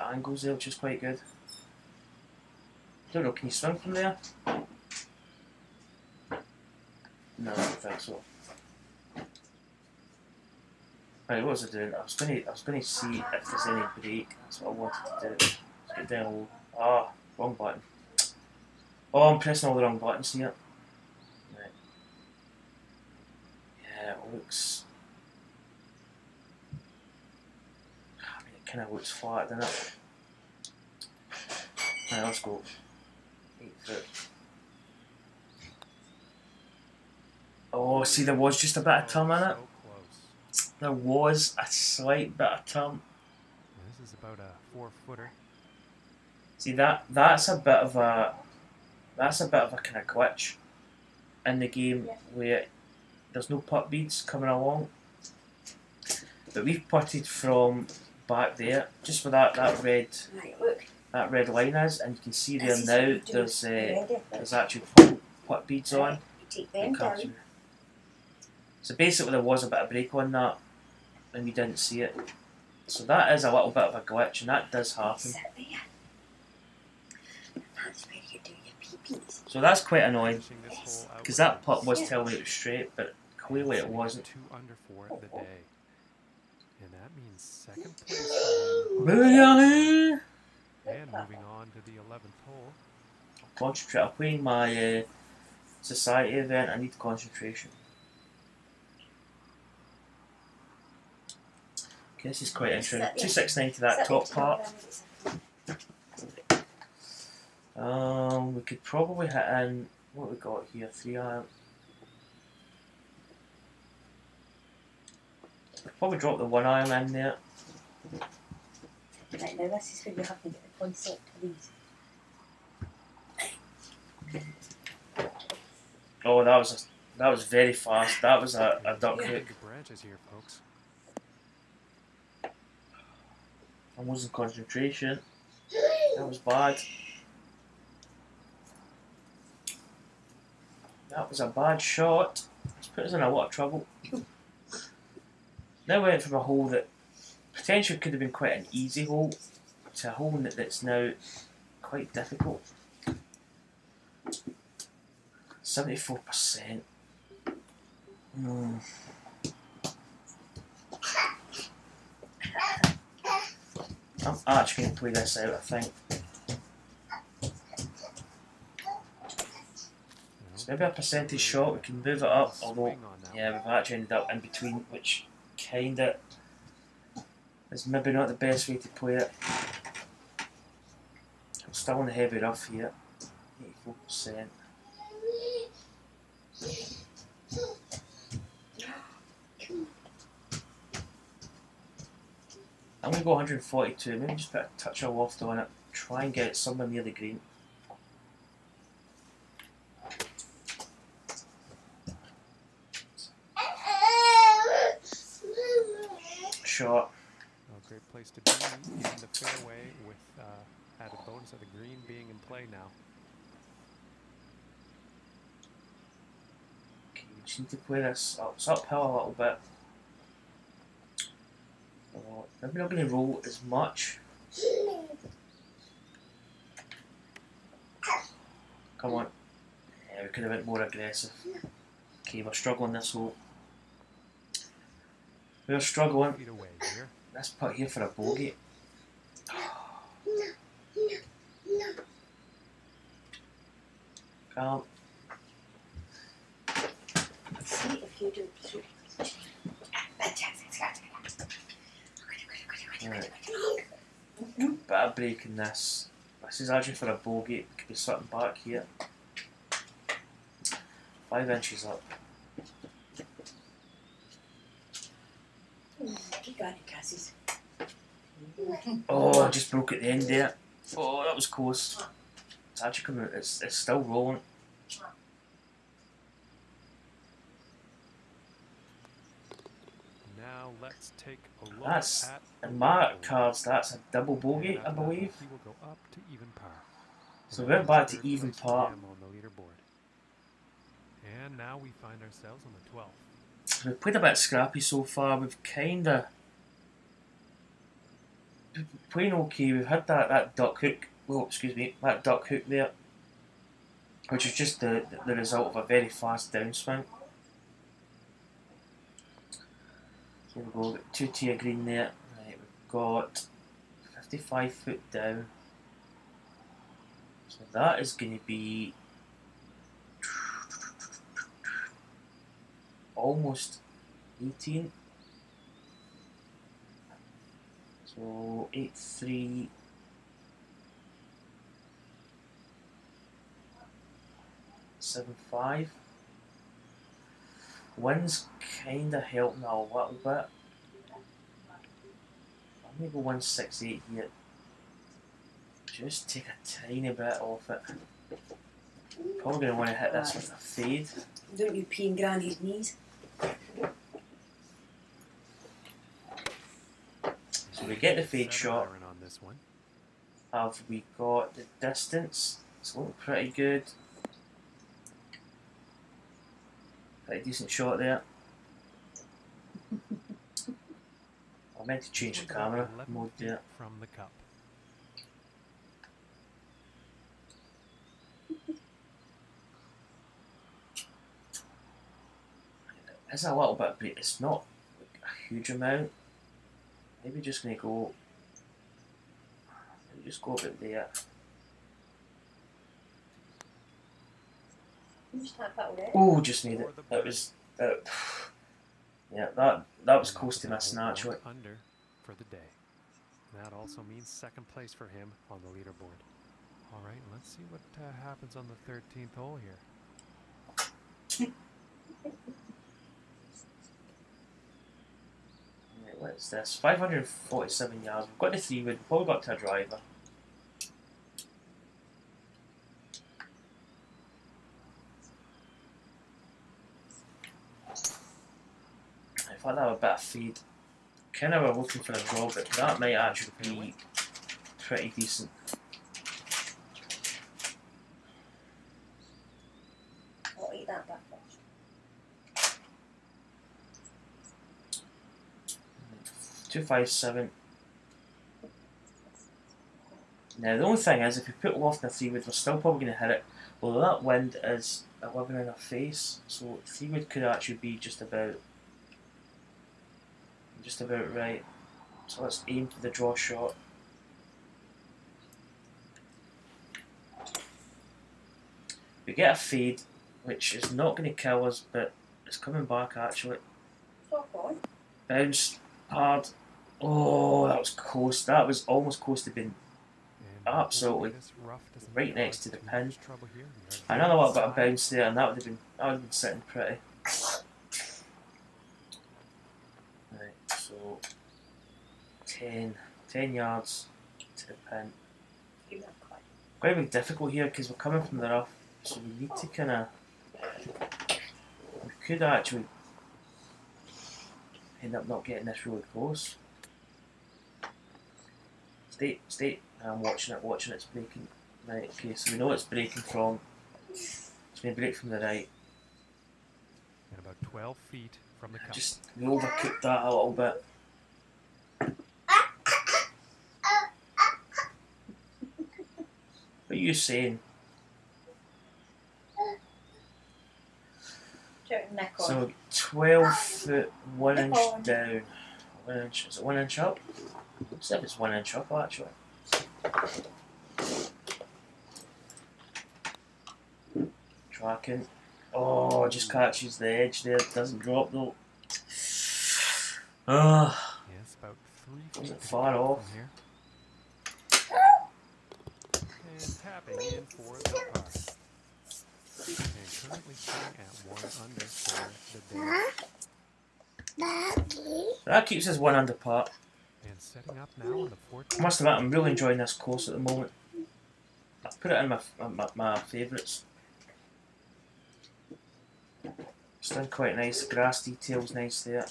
angles there, which is quite good. Don't know, can you swing from there? No, I don't think so. Right, what was I doing? I was going to see if there's any break. That's what I wanted to do. Let's get down low. Ah, wrong button. Oh, I'm pressing all the wrong buttons here. Right. Yeah, it looks. I mean, it kind of looks flat, doesn't it? Right, let's go. 8 foot. Oh, see, there was just a bit of turn in it. There was a slight bit of turn.
This is about a 4-footer.
See that's a bit of a kind of glitch in the game where there's no putt beads coming along. But we've putted from back there, just where that red line is, and you can see there now there's actual putt beads on. So basically there was a bit of break on that and we didn't see it. So that is a little bit of a glitch and that does happen. So that's quite annoying because that putt was telling me it was straight, but clearly it wasn't.
2 under for the day. And that means second place for him.
Really?
And moving on to the 11th hole.
Concentrate. I'm playing my society event. I need concentration. Okay, this is quite interesting. 269 to that top part. We could probably hit in. What we got here? 3 iron. Probably drop the 1 iron in there.
Right, now this is where you have to get the concept of these.
Oh, that was very fast. That was a duck hook.
Good branches here, folks.
I'm losing concentration. That was bad. That was a bad shot. It's put us in a lot of trouble. Now we went from a hole that potentially could have been quite an easy hole to a hole that's now quite difficult. 74%. I'm actually going to play this out, I think. It's maybe a percentage shot, we can move it up, although, yeah, we've actually ended up in between, which kinda is maybe not the best way to play it. I'm still in the heavy rough here, 84%. I'm going to go 142, maybe just put a touch of loft on it, try and get it somewhere near the green. Shot.
A great place to be in the fairway with added bonus of the green being in play now.
Okay, we just need to play this up. It's uphill a little bit. Oh, maybe not going to roll as much. Come on. Yeah, we could have been more aggressive. Okay, we're struggling this hole. We're struggling. This putt here for a bogey. Calm.
See if you do.
Right. Bit of break in this. This is actually for a bogey. It could be sitting back here. 5 inches up.
You got it, Cassius.
Oh, I just broke at the end there. Oh, that was close. It's actually coming out. It's still rolling.
Now let's take a look
That's,
at
in my cards, that's a double bogey, I believe.
He will go up to even par.
So we went back to even par.
On the leaderboard. And now we find ourselves on the 12th.
We've played a bit scrappy so far. We've kinda playing okay. We've had that duck hook. Well, excuse me, that duck hook there, which is just the result of a very fast downswing. Here we go. Got 2-tier green there. Right, we've got 55 foot down. So that is going to be almost 18. So 8-3. Seven, 5. Wind's kinda helping a little bit. I'm gonna go 168 here. Just take a tiny bit off it. Probably gonna want to hit this with a fade.
Don't you pee in Granny's knees?
So we get the fade shot.
On this one.
Have we got the distance? It's looking pretty good. Pretty decent shot there. I meant to change the camera mode there.
From the cup.
It's a little bit, but it's not like a huge amount. Maybe just gonna go. Maybe just go a bit there. Oh, just made it. That was. Yeah, that was close to missing actually.
Under for the day. That also means second place for him on the leaderboard. All right, let's see what happens on the 13th hole here.
Right, what's this? 547 yards. We've got the 3-wood. We've probably got to a driver. I thought that was a bit of feed. Kind of were looking for a draw, but that might actually be pretty decent.
I'll eat that back first.
257. Now the only thing is, if we put loft in a 3-wood, we're still probably going to hit it. Well, that wind is 11 in our face, so 3-wood could actually be just about right. So let's aim for the draw shot. We get a fade, which is not going to kill us, but it's coming back actually. Bounce hard. Oh, that was close. That was almost close to being absolutely right next to the pin. Another little bit of bounce there, and that would have been sitting pretty. Right, so 10 yards to the pin. Quite a bit difficult here because we're coming from the rough, so we need to kind of. We could actually end up not getting this really close. Stay. I'm watching it, it's breaking. Right, okay, so we know it's breaking from. It's going to break from the right.
And about 12 feet from the cup.
Just, we overcooked that a little bit. What are you saying? So 12 foot, 1 inch down. 1 inch, is it 1 inch up? Let's see if it's 1 inch up actually. Tracking. Oh, just catches the edge there, doesn't drop though.
Yes, about 3 feet.
Wasn't far off.
Here. And tapping in for the par. And currently sitting at 1 under for the day.
That keeps us 1 under par.
And setting up now on the 14th.
I must admit, I'm really enjoying this course at the moment. I've put it in my favourites. It's done quite nice. The grass detail's nice there.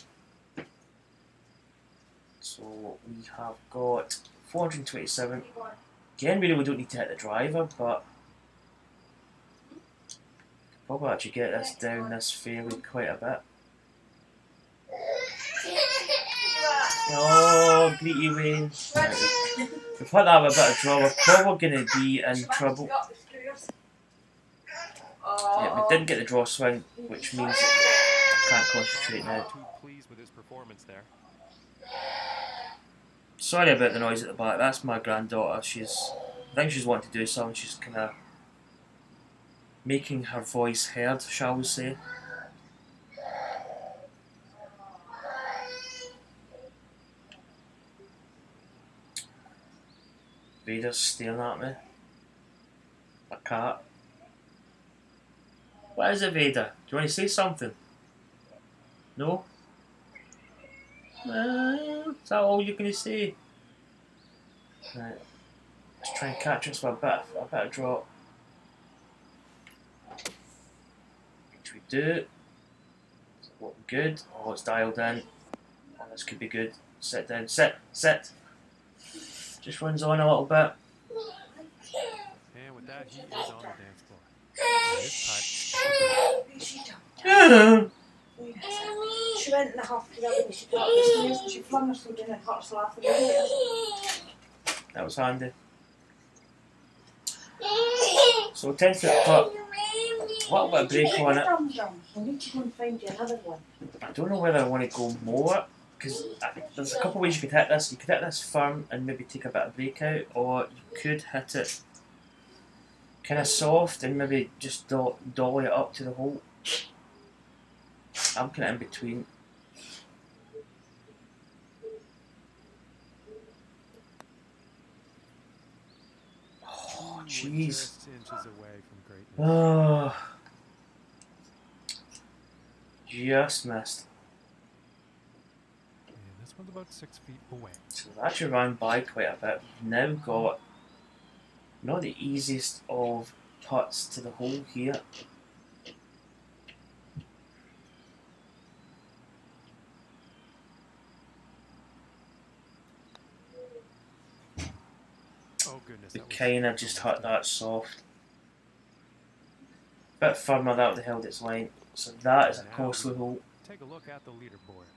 So we have got 427. Again, we really don't need to hit the driver, but probably actually get this down this fairway quite a bit. Oh, greet you, Wayne. Right, we've had to have a bit of draw. We're probably going to be in trouble. Yeah, we didn't get the draw swing, which means I can't concentrate now.
Too pleased with his performance there.
Sorry about the noise at the back. That's my granddaughter. I think she's wanting to do something. She's kind of making her voice heard, shall we say. Vader's staring at me. A cat. What is it, Vader? Do you want to say something? No? Is that all you're going to say? Right. Let's try and catch us with a bit of drop. Which we do. Is it looking good? Oh, it's dialed in. Oh, this could be good. Sit down. Sit. Just runs on a little bit.
And with that, he is on the dance floor.
She went in the half to the other, she got up the stairs and she flung herself down and hurt herself in the head.
That was handy. So 10 foot putt. a little bit of break on it.
We need to go and find you another one.
I don't know whether I want to go more, because there's a couple of ways you could hit this. You could hit this firm and maybe take a bit of break out, or you could hit it kind of soft and maybe just dolly it up to the hole. I'm kind of in between. Oh, jeez.
Just inches away from greatness.
Oh. Just missed.
And this one's about 6 feet away.
So we've actually ran by quite a bit. We've now got not the easiest of putts to the hole here.
Oh goodness,
We
that was
kind of just hit that soft. Bit firmer, that would have held its line. So that is a costly hole.
Take a look at the leaderboard,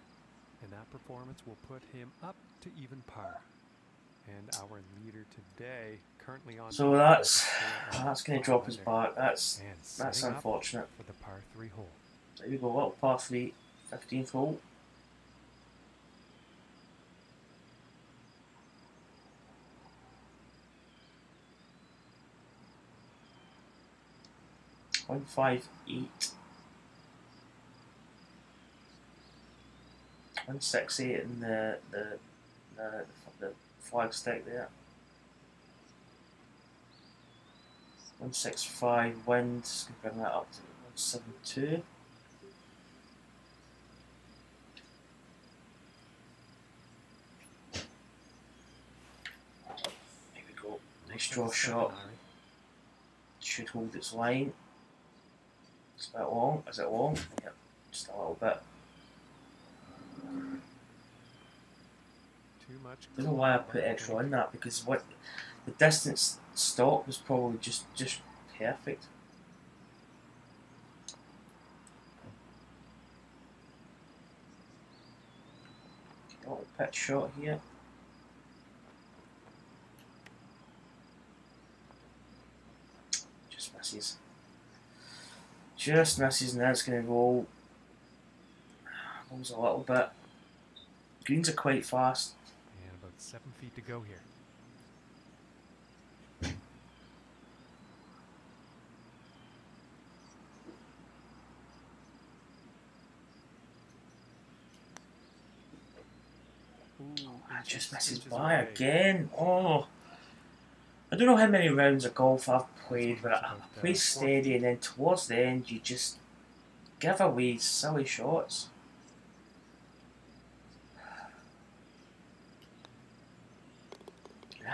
and that performance will put him up to even par. And our leader today, currently on.
So that's going to drop us back. That's
setting up
unfortunate.
for the par 3 hole.
There we go, little par 3, 15th hole. One 5-8. 168 in the flag stick there. 165 wind, just going to bring that up to 172. There we go, nice draw shot. Should hold its line. It's a bit long, is it long? Yep, just a little bit.
Too much.
I don't know why I put extra on that, because what the distance stop was probably just perfect. Little pitch shot here. Just misses. Just misses, and that's going to go. Goes a little bit. Greens are quite fast.
And about 7 feet to go here. Ooh,
Just misses
inches
by
away.
again. Oh, I don't know how many rounds of golf I've played, but I play steady, and then towards the end you just give away silly shots.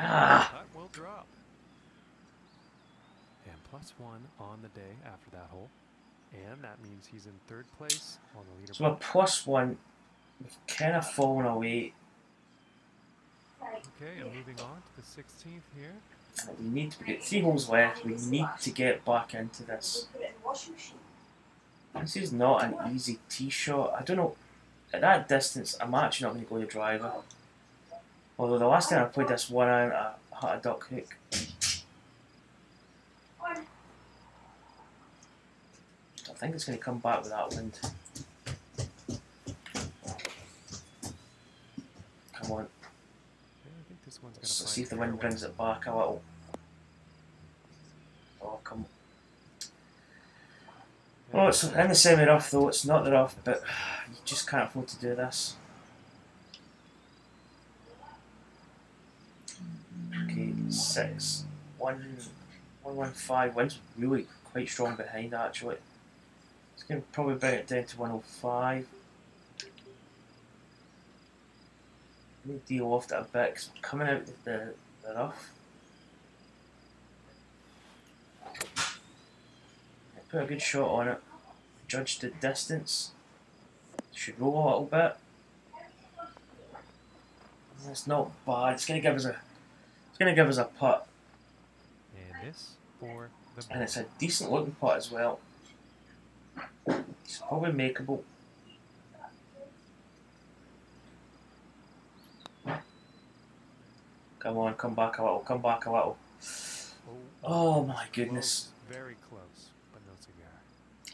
Ah,
Putt will drop. And +1 on the day after that hole. And that means he's in 3rd place on the leaderboard.
so a +1, we've kind of fallen away.
Okay, and moving on to the 16th here.
We need to get 3 holes left. We need to get back into this.
Put it in the washing machine.
This is not an easy tee shot. I don't know. At that distance, I'm actually not going to go the driver. Although the last time I played this one iron, I hit a duck hook. I think it's going to come back with that wind. Come on.
Yeah, I think this one's gonna
Let's
find
see if the
fairway.
wind brings it back a little. Oh, come on.
Yeah,
Oh, it's in the semi-rough though. It's not the rough, but you just can't afford to do this. Okay, 6, 115. Wind's really quite strong behind actually. It's going to probably bring it down to 105. I need to deal off it a bit because we're coming out of the rough. I put a good shot on it. Judge the distance. Should roll a little bit. That's not bad. It's going to give us a putt.
And this for the
And it's a decent looking putt as well. It's probably makeable. Come on, come back a little,
Oh,
Oh my goodness.
close, very close, but no cigar.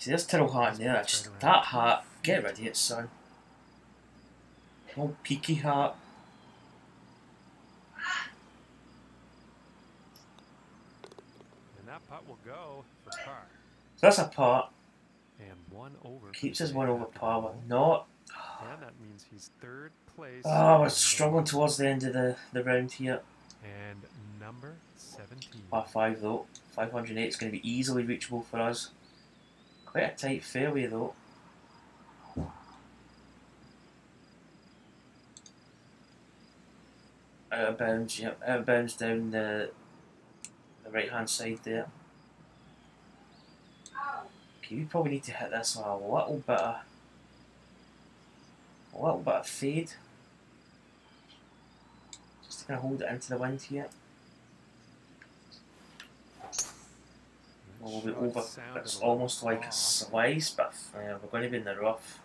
See, there's Tyrrell hat in there. Just that hat. Get rid of it, son. Old peaky hat.
And that putt will go for par.
So that's a par.
And 1 over.
Keeps his 1 over par, but not.
And that means he's 3rd place.
Oh, we're struggling towards the end of the round here.
And number 17.
Par 5 though. 508 is going to be easily reachable for us. Quite a tight fairway though. Out of bounds, yep. Out of bounds down the right hand side there. Okay, we probably need to hit this with a little bit of fade. Just to kind of hold it into the wind here. We'll be over. It's almost like a slice, but we're going to be in the rough.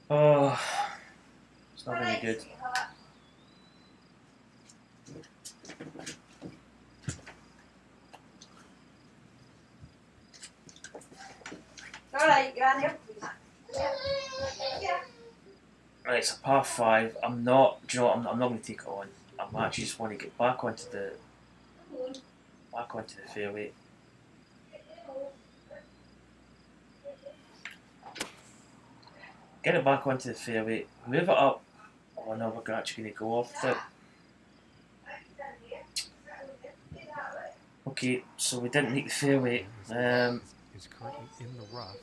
Oh, it's not really good.
Alright, Granny.
Right, it's a par 5. I'm not. Do you know what? I'm not going to take it on. I'm actually just want to get back onto the fairway. Get it back onto the fairway. Move it up. Oh no, we're actually going to go off the. Okay, so we didn't make the fairway.
Is currently in the rough.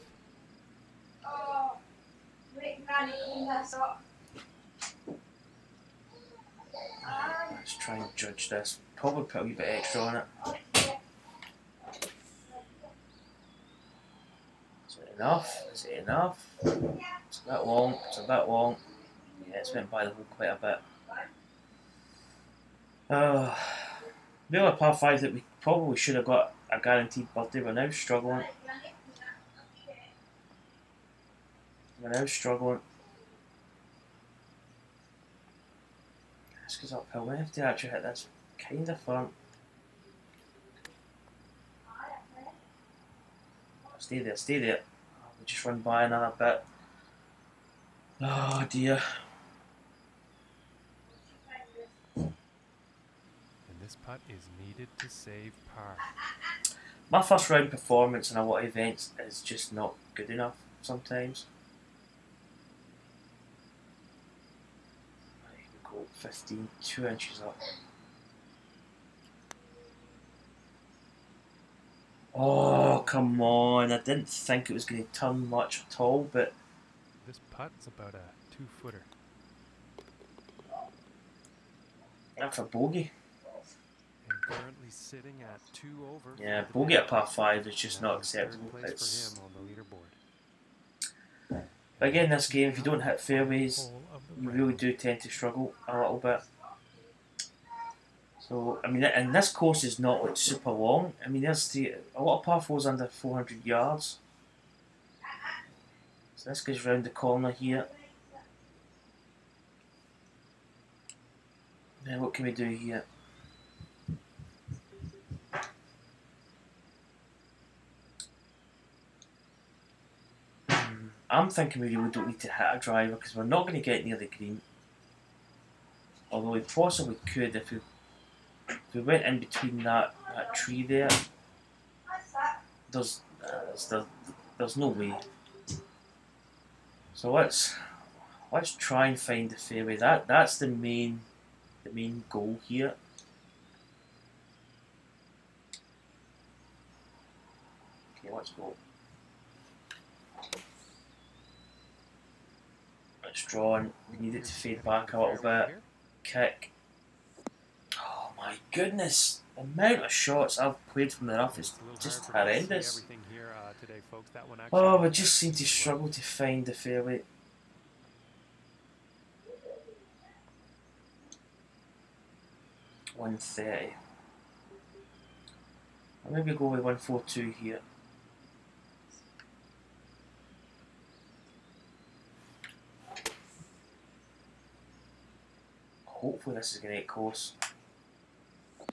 Oh, wait, Granny, clean this up.
Let's try and judge this. Probably put a wee bit extra on it. Is it enough? Is it enough? It's a bit long. It's a bit long. Yeah, it's went by the hole quite a bit. We have a par 5 that we probably should have got a guaranteed birdie. We're now struggling. This goes uphill. We have to actually hit this kind of firm. Stay there, stay there. We'll just run by another bit. Oh dear.
And this putt is needed to save par.
My first round performance in a lot of events is just not good enough sometimes. Right, we go 15, 2 inches up. Oh, come on. I didn't think it was going to turn much at all, but
This putt's about a 2-footer.
that's a bogey.
And currently sitting at 2 over.
Yeah, bogey at par 5 is just not acceptable.
Place
It's,
for him on the leaderboard.
but again, this game, if you don't hit fairways,
Hole of the
you
round.
really do tend to struggle a little bit. So, I mean, and this course is not like super long. I mean, there's a lot of par 4s under 400 yards. So this goes round the corner here. Then what can we do here? I'm thinking we really don't need to hit a driver because we're not going to get near the green. Although we possibly could if we went in between that tree there. There's no way. So let's try and find the fairway. That's the main goal here. Okay, let's go. Let's draw on. We need it to fade back a little bit. Kick. Oh my goodness! The amount of shots I've played from the rough is just horrendous. Oh, we just seem to struggle to find the fairway. .130. I'll maybe go with 142 here. Hopefully this is going to get close. It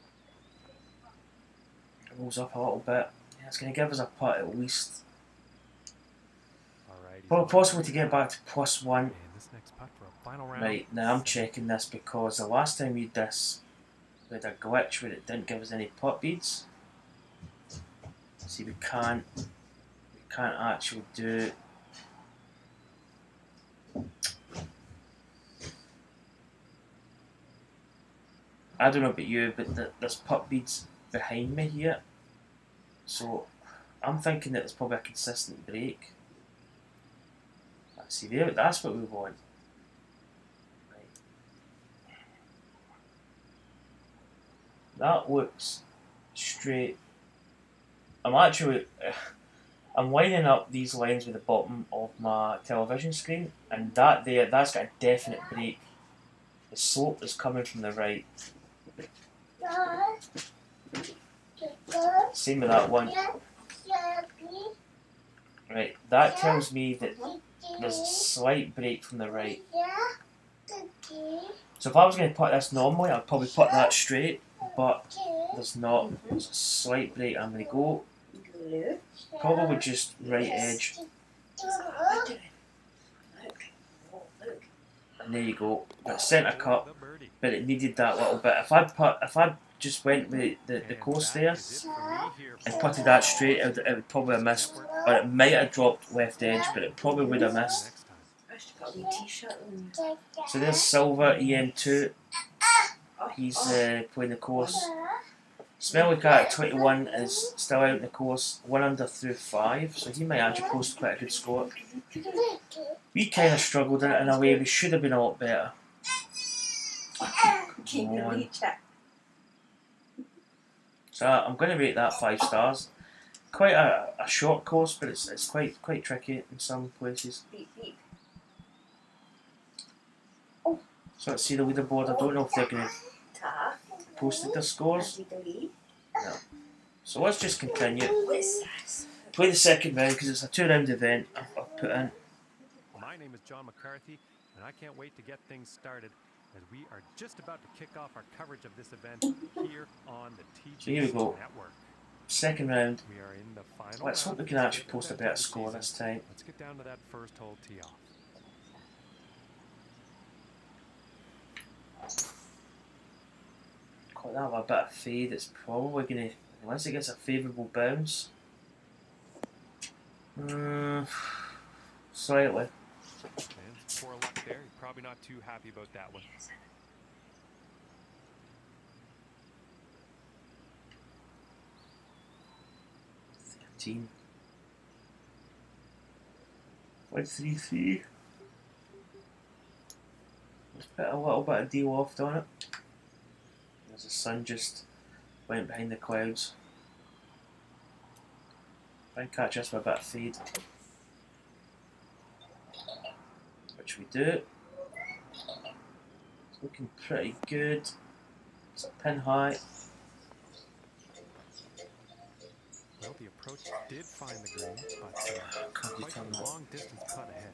rolls up a little bit. Yeah, It's going to give us a putt at least.
All right, he's
Well,
on
possible
the
to get back to +1.
And this next putt for a final round.
Right, now I'm checking this because the last time we did this, we had a glitch where it didn't give us any putt beads. See, we can't actually do. I don't know about you, but there's putt beads behind me here, so I'm thinking that it's probably a consistent break. See there, that's what we want. Right. That looks straight. I'm lining up these lines with the bottom of my television screen, and that's got a definite break. The slope is coming from the right. Same with that one. Right, that tells me that there's a slight break from the right. So if I was going to put this normally, I'd probably put that straight, but there's not. There's a slight break. I'm going to go probably just right edge. And there you go. Got centre cut, but it needed that little bit. If I just went with the course there and putted that straight, it would probably have missed, or it might have dropped left edge, but it probably would have missed. So there's Silver EM2. He's playing the course. Smelly Cat at 21 is still out in the course, 1 under through 5, so he might actually post quite a good score. We kind of struggled in it in a way. We should have been a lot better. So I'm going to rate that 5 stars. Quite a short course, but it's quite tricky in some places. So let's see the leaderboard. I don't know if they're going to post their scores. No. So let's just continue. Play the second round because it's a 2-round event. I've put in.
My name is John McCarthy, and I can't wait to get things started as we are just about to kick off our coverage of this event here on the TGS
So here we go.
Network.
Second round.
We are in the final
Let's hope we can actually post a better score this time.
Let's get down to that first hole tee off.
Quite have a bit of fade. It's probably going to, unless it gets a favourable bounce. Slightly.
And poor luck there. You're probably not too happy about that one.
Team. 5-3-3. Let's put a little bit of de-loft on it. As the sun just went behind the clouds. Try and catch us with a bit of fade. Which we do. It's looking pretty good. It's a pin high.
Well, the approach did find the green, but quite a long distance putt ahead.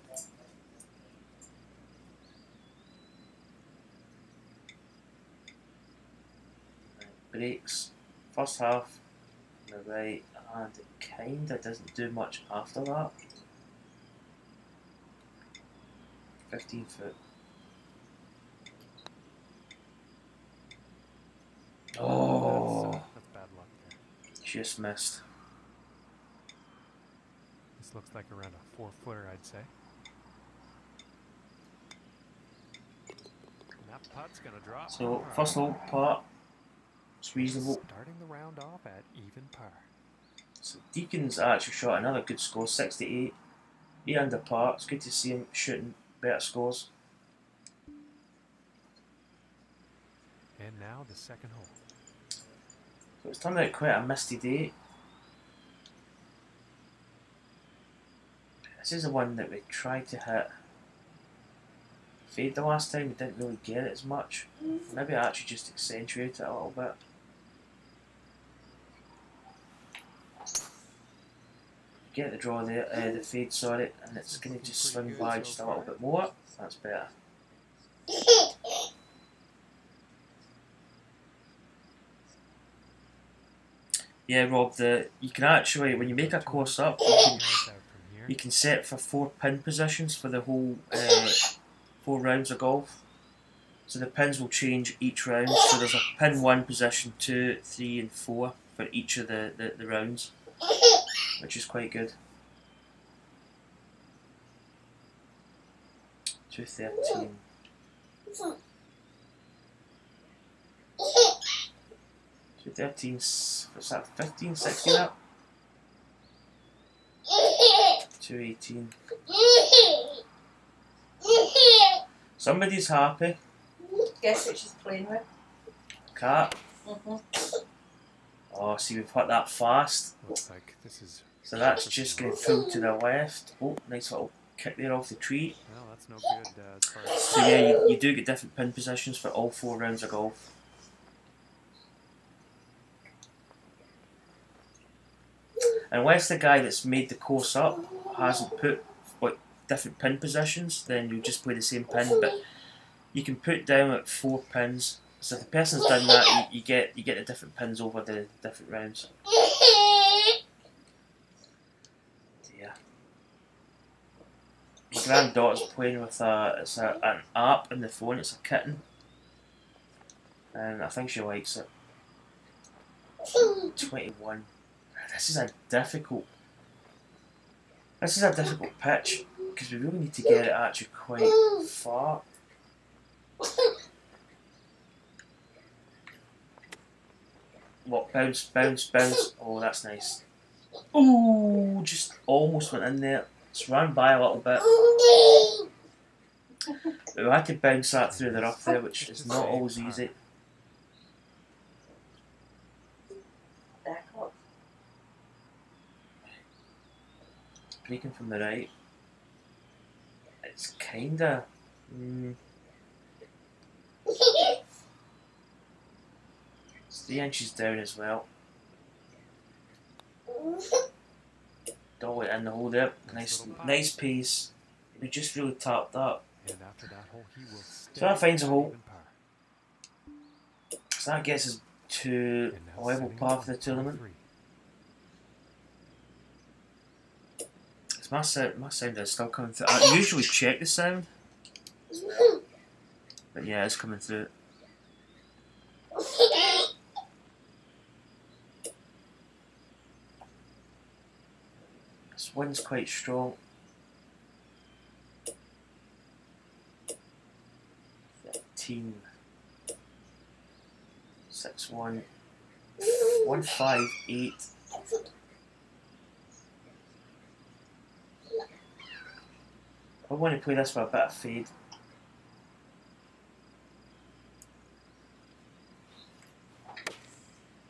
Breaks. First half on the right, and it kinda doesn't do much after that. 15 foot. Oh,
That's bad luck there.
just missed.
This looks like around a 4-footer, I'd say. And that putt's gonna drop.
So first hole part, it's reasonable.
Starting the round off at even par.
So Deacon's actually shot another good score, 68, 8 under par. It's good to see him shooting better scores.
And now the second hole.
So it's turned out quite a misty day. This is the one that we tried to hit fade the last time. We didn't really get it as much. Maybe I actually just accentuate it a little bit. Get the draw there, the fade, sorry, and it's going to just swing by just a little bit more. That's better. Yeah, Rob. You can actually, when you make a course up, you can set for 4 pin positions for the whole 4 rounds of golf. So the pins will change each round. So there's a pin 1 position, 2, 3 and 4 for each of the rounds, which is quite good. 213. 213, what's that, 15, 16 up? 218. Somebody's happy.
Guess what she's playing with?
Cat.
Mm-hmm.
Oh, see, we've hit that fast.
Looks like this is.
So that's just going to pull to the left. Oh, nice little kick there off the tree.
Well, that's no good as far as.
So yeah, you do get different pin positions for all 4 rounds of golf. Unless the guy that's made the course up hasn't put like different pin positions, then you just play the same pin. But you can put down at 4 pins. So if the person's done that, you get the different pins over the different rounds. Yeah. My granddaughter's playing with an app in the phone. It's a kitten, and I think she likes it. 21. This is a difficult pitch because we really need to get it actually quite far. What, bounce, bounce, bounce. Oh, that's nice. Oh, just almost went in there. It's run by a little bit. But we had to bounce that through the rough there, which is not always easy. Breaking from the right. It's kinda. It's 3 inches down as well. Don't let in the hole there. Nice pace. We just really tapped that.
And after that hole, he will
So that finds a hole. So that gets us to a level par for the tournament. My sound is still coming through. I usually check the sound, but yeah, it's coming through. This wind's quite strong. 13, 6, 1, 1, 5, 8. I want to play this with a bit of fade.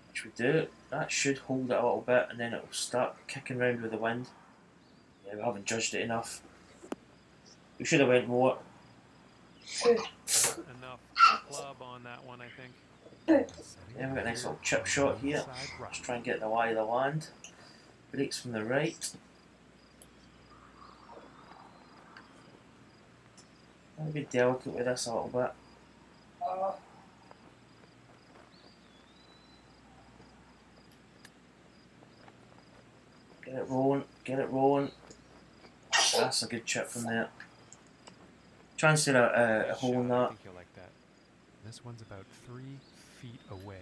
Which we do. That should hold it a little bit and then it will start kicking round with the wind. Yeah, we haven't judged it enough. We should have went more.
Enough club on that one, I think.
Yeah, we've got a nice little chip shot here. Let's try and get the lie of the land. Breaks from the right. I'll be delicate with this a little bit. Get it rolling, get it rolling. That's a good chip from there. Try and set a hole in that.
I think you'll like that. This one's about 3 feet away.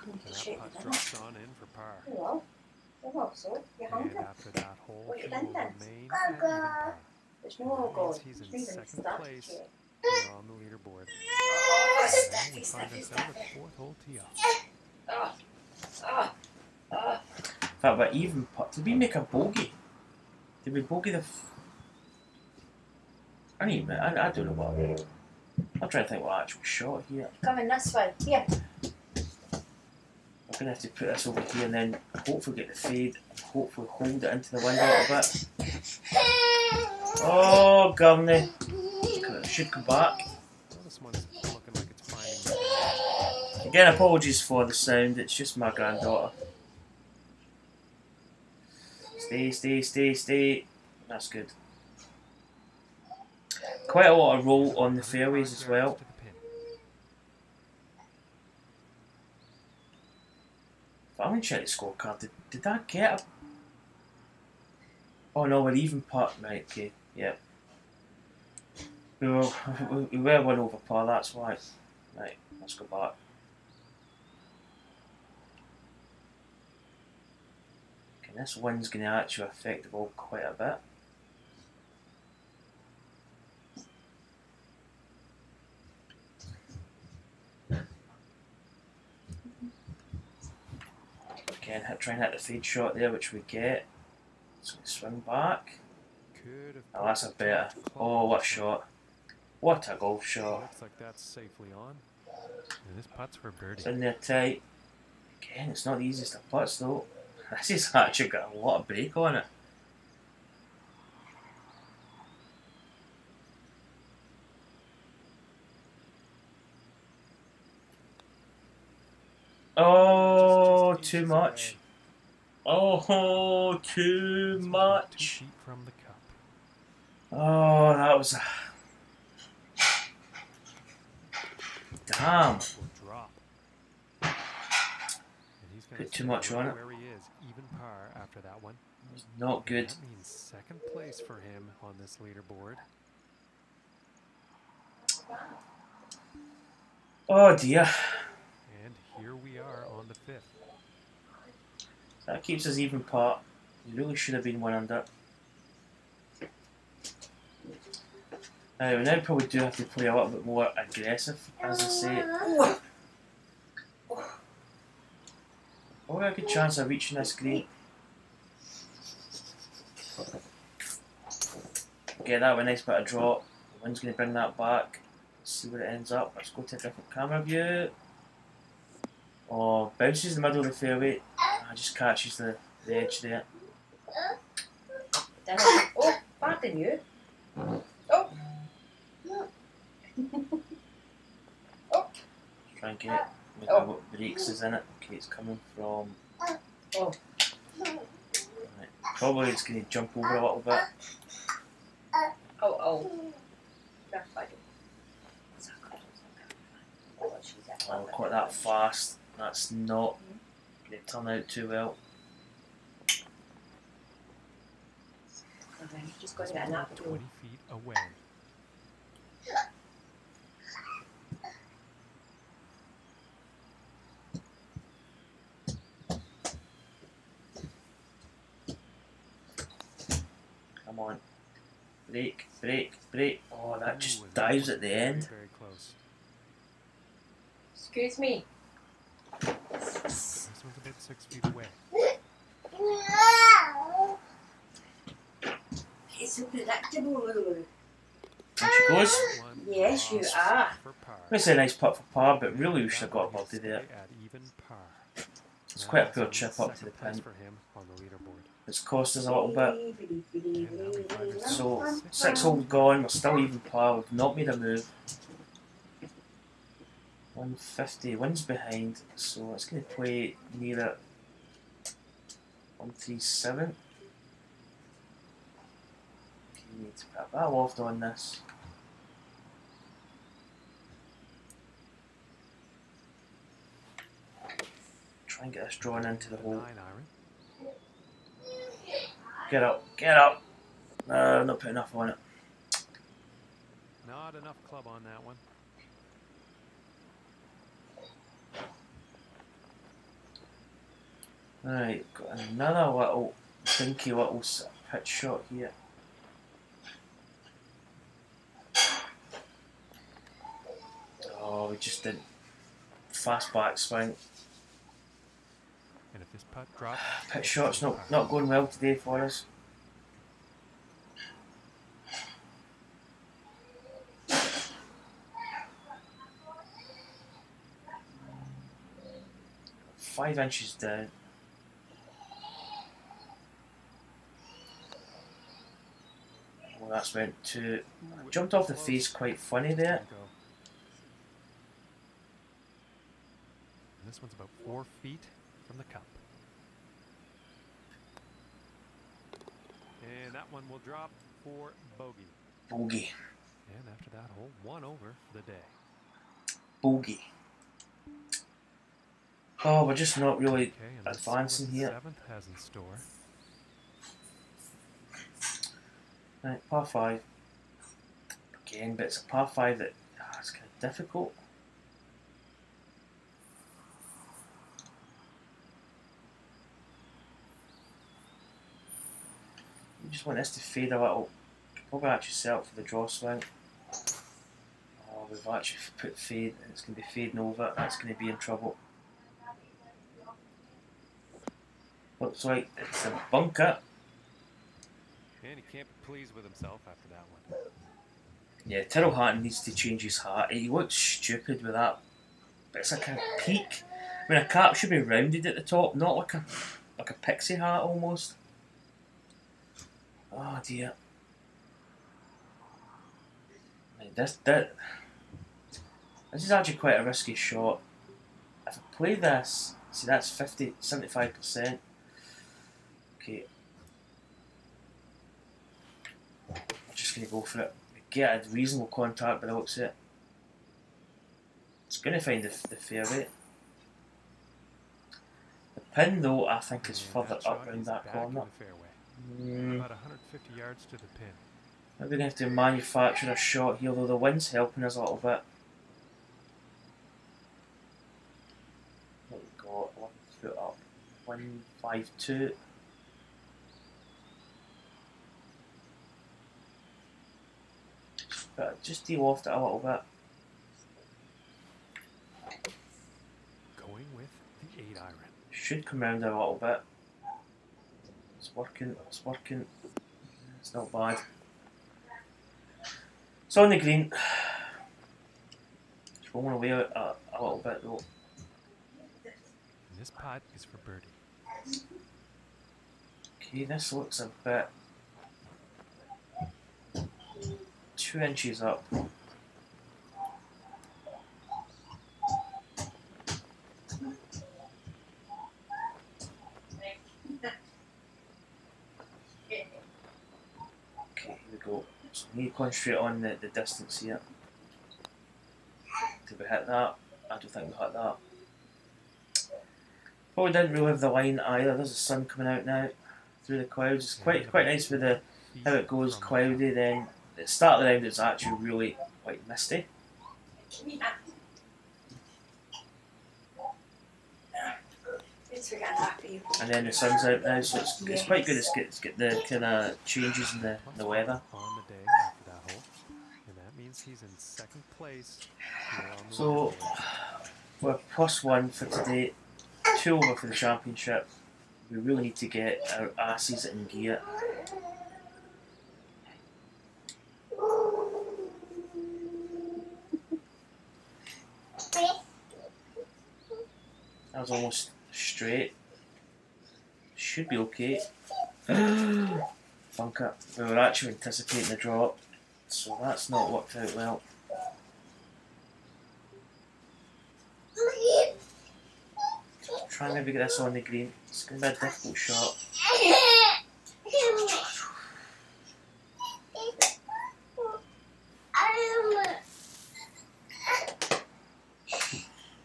And that putt drops on in for par.
Hello. Hello, so you're hungry?
And after that hole,
What
he
you
will
done then?
remain at even par.
There's no more gold.
He's in
She's
second
stuck
place
here.
here on the leaderboard.
Oh,
And
stuffy,
we find
stuffy,
ourselves at
stuffy.
4th hole tee
Oh,
off.
oh,
In fact, but even putt. Did we make a bogey? Did we bogey the? I don't know what. I'm trying to think what actual shot here.
coming this way. Here.
I'm gonna have to put this over here and then hopefully get the fade. Hopefully hold it into the wind a little bit. Oh, Gurney. It should come back.
Well, this one's looking like it's finding.
Again, apologies for the sound. It's just my granddaughter. Stay, stay, stay, stay. That's good. Quite a lot of roll on the fairways as well. But I'm going to check the scorecard. Did that get a... Oh no, we're even par. Right, okay, yeah. We were 1 over par, that's why. Right, let's go back. Okay, this wind's going to actually affect the ball quite a bit. Again, try and hit the fade shot there, which we get. So we swing back. Oh, that's a better. Oh, what a shot. What a golf shot.
Looks like that's safely on. And this putt's for birdie.
It's in there tight. Again, it's not the easiest of putts though. This has actually got a lot of break on it. Oh, too much. Oh, too much.
2 feet from the cup.
Oh, that was a... Damn.
Will drop. And he's gonna
Put too much
stay
on it.
where he is, even par after that one.
It's not good.
That means second place for him on this leaderboard.
Oh dear.
And here we are on the 5th.
That keeps us even par. You really should have been 1 under. We now probably do have to play a little bit more aggressive, as I say. Probably a good chance of reaching this green. Get that with a nice bit of drop. The wind's going to bring that back. Let's see where it ends up. Let's go to a different camera view. Oh, bounces in the middle of the fairway. Just catches the edge there.
Oh, pardon you. Oh. Oh.
Try and get maybe what breaks is in it. Okay, it's coming from...
Oh.
Right. Probably it's going to jump over a little bit.
Oh.
Oh, quite that fast. That's not going to turn out too well.
Just got to get a nap.
20 feet away.
Come on. Break, break, break. Oh, that just dives at the end.
Very close.
Excuse me.
This one's about 6 feet away.
It's so predictable, Lulu.
And she goes.
Yes, you are.
It's a nice putt for par, but really we should have got a birdie there.
At even par.
It's quite a poor chip up to the pin.
For him on the leaderboard.
It's cost us a little bit. So 6 holes gone, we're still even par, we've not made a move. 150, wind's behind, so it's going to play near it. 137. Okay, we need to put a bit of loft on this. Try and get this drawn into the hole.
9 iron.
Get up, get up! No, not put enough on it.
Not enough club on that one.
Right, got another little dinky little pitch shot here. Oh, we just didn't. Fast back swing.
And if this putt drops,
Pitch shot's not going well today for us. Five inches down. Well, that's went to... Jumped off the face quite funny there.
And this one's about 4 feet from the cup. And that one will drop for bogey.
Bogey.
And after that hole, 1 over for the day.
Bogey. Oh, we're just not really
Okay, and let's see what
advancing
the
here.
seventh has in store.
Right, par 5. Again, but it's a par 5 that it's kind of difficult. You just want this to fade a little. Probably actually set up for the draw swing. Oh, we've actually put fade, and it's going to be fading over. That's going to be in trouble. Looks like it's a bunker.
And he can't be pleased with himself after that one.
Yeah, Tyrrell Hatton needs to change his hat. He looks stupid with that. But it's like a peak. I mean, a cap should be rounded at the top, not like a pixie hat almost. Oh dear. Right, this is actually quite a risky shot. If I play this, see that's 75%. Okay. I'm just going to go for it. Get a reasonable contact by the looks of it. It's going to find the fairway. The pin though, I think, is further up around that corner.
About 150 yards to the pin.
Maybe we're going to have to manufacture a shot here, though the wind's helping us a little bit. What we got? 1 foot up. 152. But just de-loft it a little bit.
Going with the 8 iron.
Should come round a little bit. It's working, it's working. It's not bad. It's on the green. It's rolling away a little bit though.
And this putt is for birdie.
Okay, this looks a bit 2 inches up. Okay, here we go. So we need to concentrate on the distance here. Did we hit that? I don't think we hit that. Probably didn't really have the line either. There's the sun coming out now through the clouds. It's quite nice with the how it goes cloudy. Then at the start of the round it's actually really quite misty. And then the sun's out now, so it's quite good. It's get the kind of changes in the weather.
On the day after that hole, and that means he's in second place.
So we're +1 for today, 2 over for the championship. We really need to get our asses in gear. That was almost straight. Should be okay. Bunker. We were actually anticipating the drop, so that's not worked out well. Try and maybe get this on the green. It's going to be a difficult shot.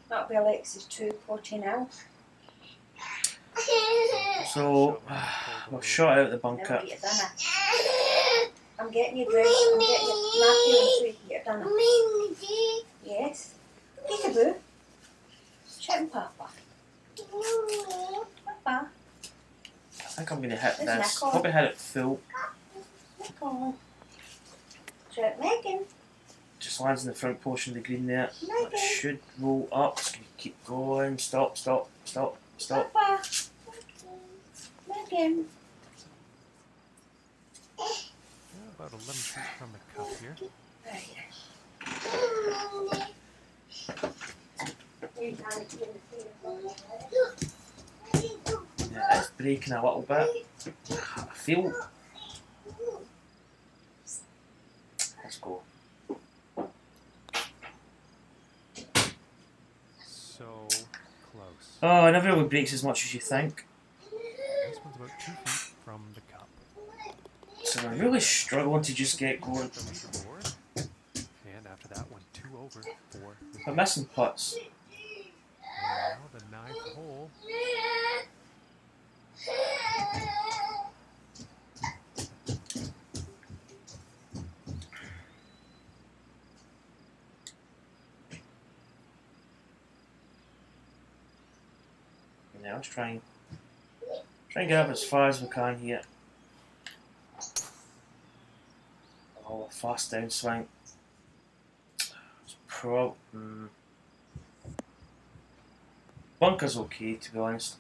That'll be Alexis 240 now.
So, we've shot out the bunker.
Now get your dinner. I'm getting you dressed. I'm getting you napkin so you can get your dinner. Yes. Peekaboo. Chat Papa. Papa.
I think I'm going to hit
There's
this.
Nicole.
Probably hit it full.
Nicole. Chat Megan.
Just lands in the front portion of the green there.
Megan.
It should roll up. Just going to keep going. Stop, stop, stop, stop.
Papa. Megan.
About 11 feet from the cup here.
Yeah, it's breaking a little bit. I feel. Let's go.
So close.
Oh, it never really breaks as much as you think.
This one's about 2 feet from the cup.
So we're really struggling to just get going.
The leaderboard. And after that one, 2 over for the
We're missing putts.
And Now the 9th hole.
Yeah, let's try and get up as far as we can here. Oh, a fast downswing. Bunker's okay, to be honest.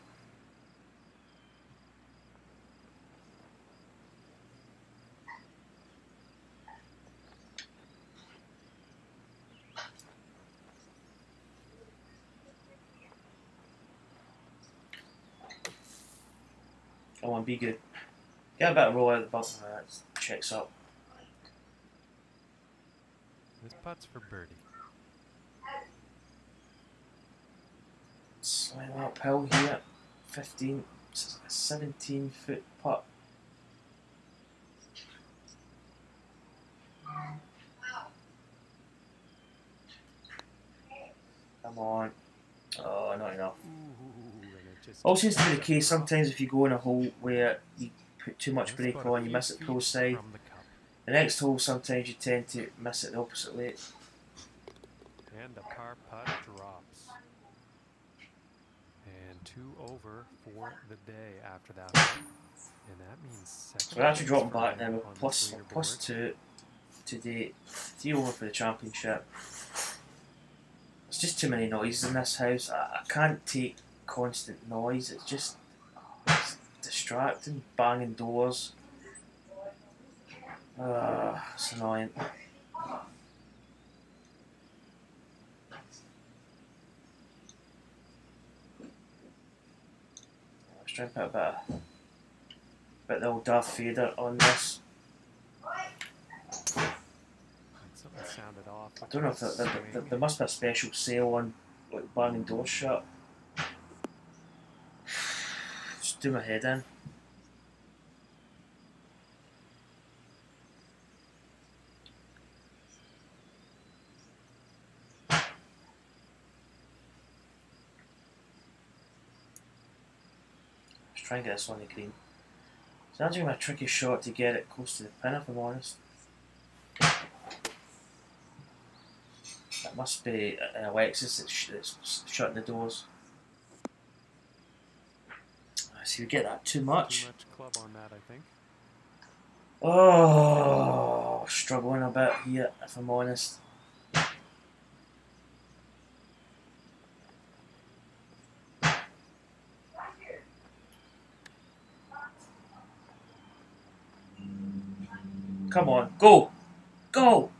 Come on, be good. Get a bit of roll out of the bunker. That checks up.
This putt's for birdie.
Slightly uphill here. 17-foot putt. Come on. Oh, not enough. All seems to be the case. Sometimes if you go in a hole where you put too much brake on, you miss it pull side. The next hole, sometimes you tend to miss it the opposite way.
And the par putt drops. And 2 over for the day after that one. And that means second.
So we're actually dropping back now. We're plus 2 today. 3 over for the championship. There's just too many noises in this house. I can't take constant noise. It's just it's distracting. Banging doors. It's annoying. Let's try and put a bit of the old Darth Vader on this.
Something sounded off.
I don't know if there must be a special sale on like banging doors shut. Just do my head in. Let's try and get this on the green. It's actually my tricky shot to get it close to the pin, if I'm honest. That must be an Alexis that's shutting the doors. I see we get that too much.
Too much club on that, I think.
Oh, struggling a bit here, if I'm honest. Come on, go! Go!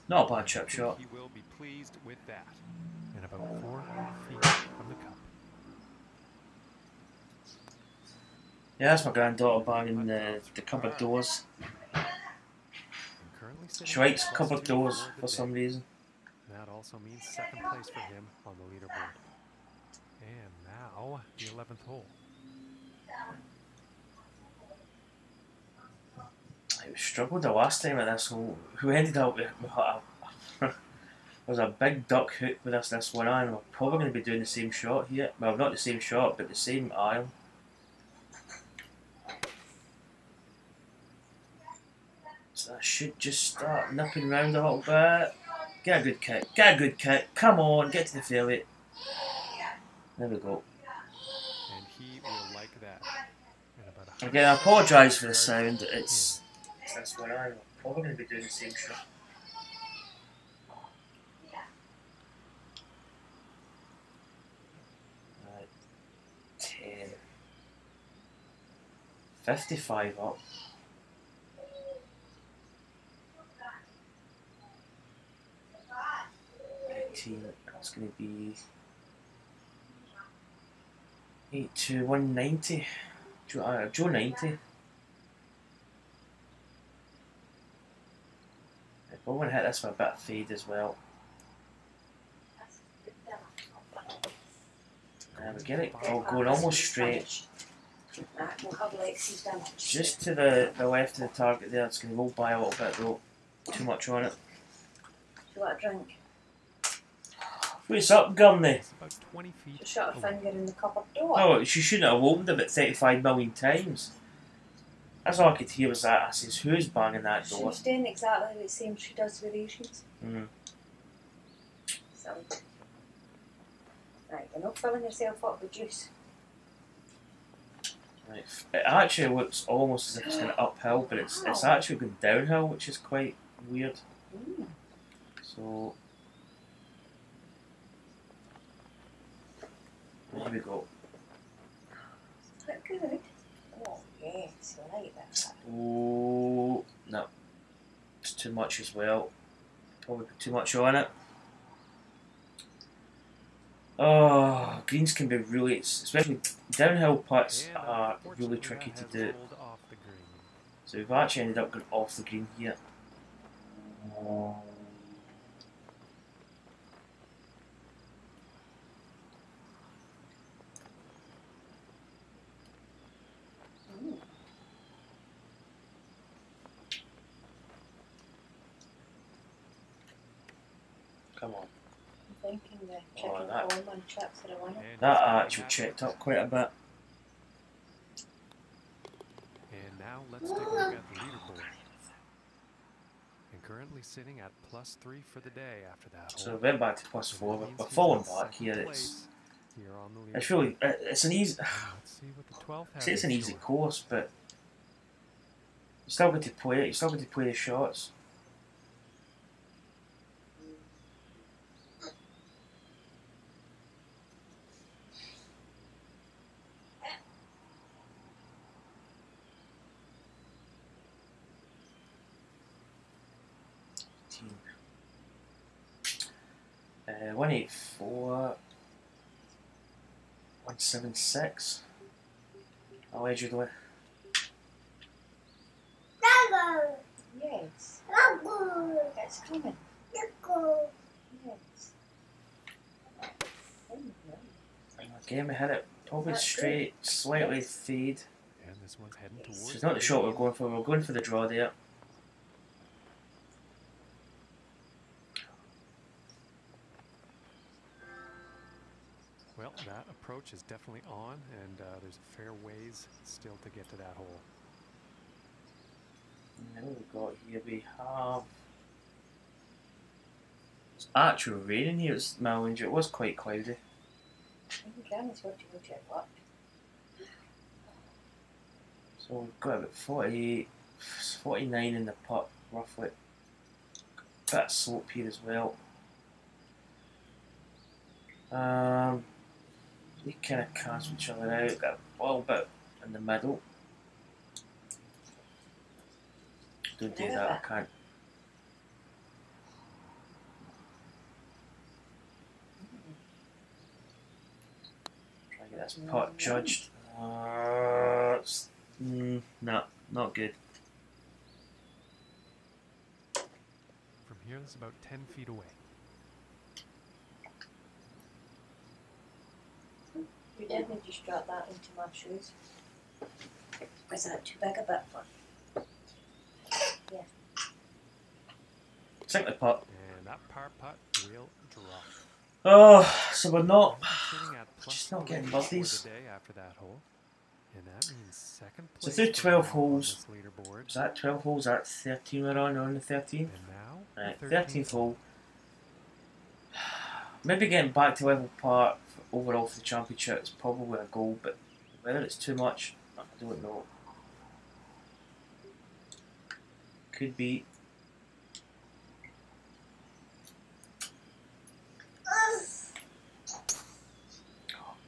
Not a bad chip shot.
He will be pleased with that. And about 4 feet from the cup.
Yeah, that's my granddaughter banging the cupboard doors. She likes cupboard doors for some reason.
That also means second place for him on the leaderboard. And now, the 11th hole.
I struggled the last time at this hole. We ended up with there was a big duck hook with us this one iron. We're probably going to be doing the same shot here. Well, not the same shot, but the same iron. So that should just start nipping round a little bit. Get a good kick. Get a good kick. Come on, get to the fairway. There we go.
And he will like that.
Again, I apologise for the sound. It's this one iron. We're probably going to be doing the same shot. 55 up. 18, that's going to be 8 to 190. Joe 90. We're going to hit this with a bit of fade as well. And we get it all going almost straight. Just to the left of the target there. It's going to roll by a little bit though. Too much on it.
Do you want a drink?
What's up, Gurney?
It's about 20 feet
She shut her
away.
finger in the cupboard door.
Oh, she shouldn't have opened about 35 million times. That's all I could hear was that. I says, who's banging that
She
door?
was doing exactly the same she does with Asians.
Mm.
So, right, you're not filling yourself up with juice.
Right. It actually looks almost as if it's going uphill, but it's actually going downhill, which is quite weird.
Mm.
So, here we go.
Is that good? Oh, yes, I like that.
Oh, no. It's too much as well. Probably put too much on it. Oh, greens can be really, especially downhill putts
And
are really
unfortunately,
tricky
that
to
has
do.
rolled off the green.
So we've actually ended up going off the green here.
Mm.
Come on.
I'm thinking the chicken
that-
korma and chips are a winner.
And
That
he's
actually
happy.
checked up quite a bit.
And now let's take a look at the leaderboard. And currently sitting at +3 for the day after that
So
hole.
we went back to
And
+4.
that means
We're
he's
falling
in
back
second
here.
place here on the
It's
leaderboard.
really, it's an easy,
And let's see what the 12 has
say it's
in
an easy
store.
course, but you still got to play it. You still got to play the shots. Team. 184, 176. Allegedly.
Yes, it's coming. Yes.
Again, we hit it probably
That's
straight, slightly
Yes.
fade.
And this one's heading towards
So it's not the shot we're
green.
going for. We're going for the draw there.
Well, that approach is definitely on, and there's a fair ways still to get to that hole.
And then we've got here, we have. It's actually raining here. It's Mallinger. It was quite cloudy.
Again, it's what you go to what?
So we've got about 48, 49 in the putt, roughly. Bit of slope here as well. They kind of cancel each other out. Got a little bit in the middle. Don't do that, I can't. Try to get this putt judged. No, not good.
From here, it's about 10 feet away.
You definitely just dropped that into my shoes. Is that too big a bit for? Yeah.
Sink the putt.
And that par putt will drop.
Oh, so we're not.
Sitting at
Just not
+3
getting
for
birdies.
the day after that hole. And that means second
So
place
through
for
12
him on
holes.
this leaderboard.
Is that 12 holes? That 13 we're on the 13th?
And now, the
Right,
13th
13th hole. Maybe getting back to level par overall for the championship is probably a goal, but whether it's too much, I don't know. Could be.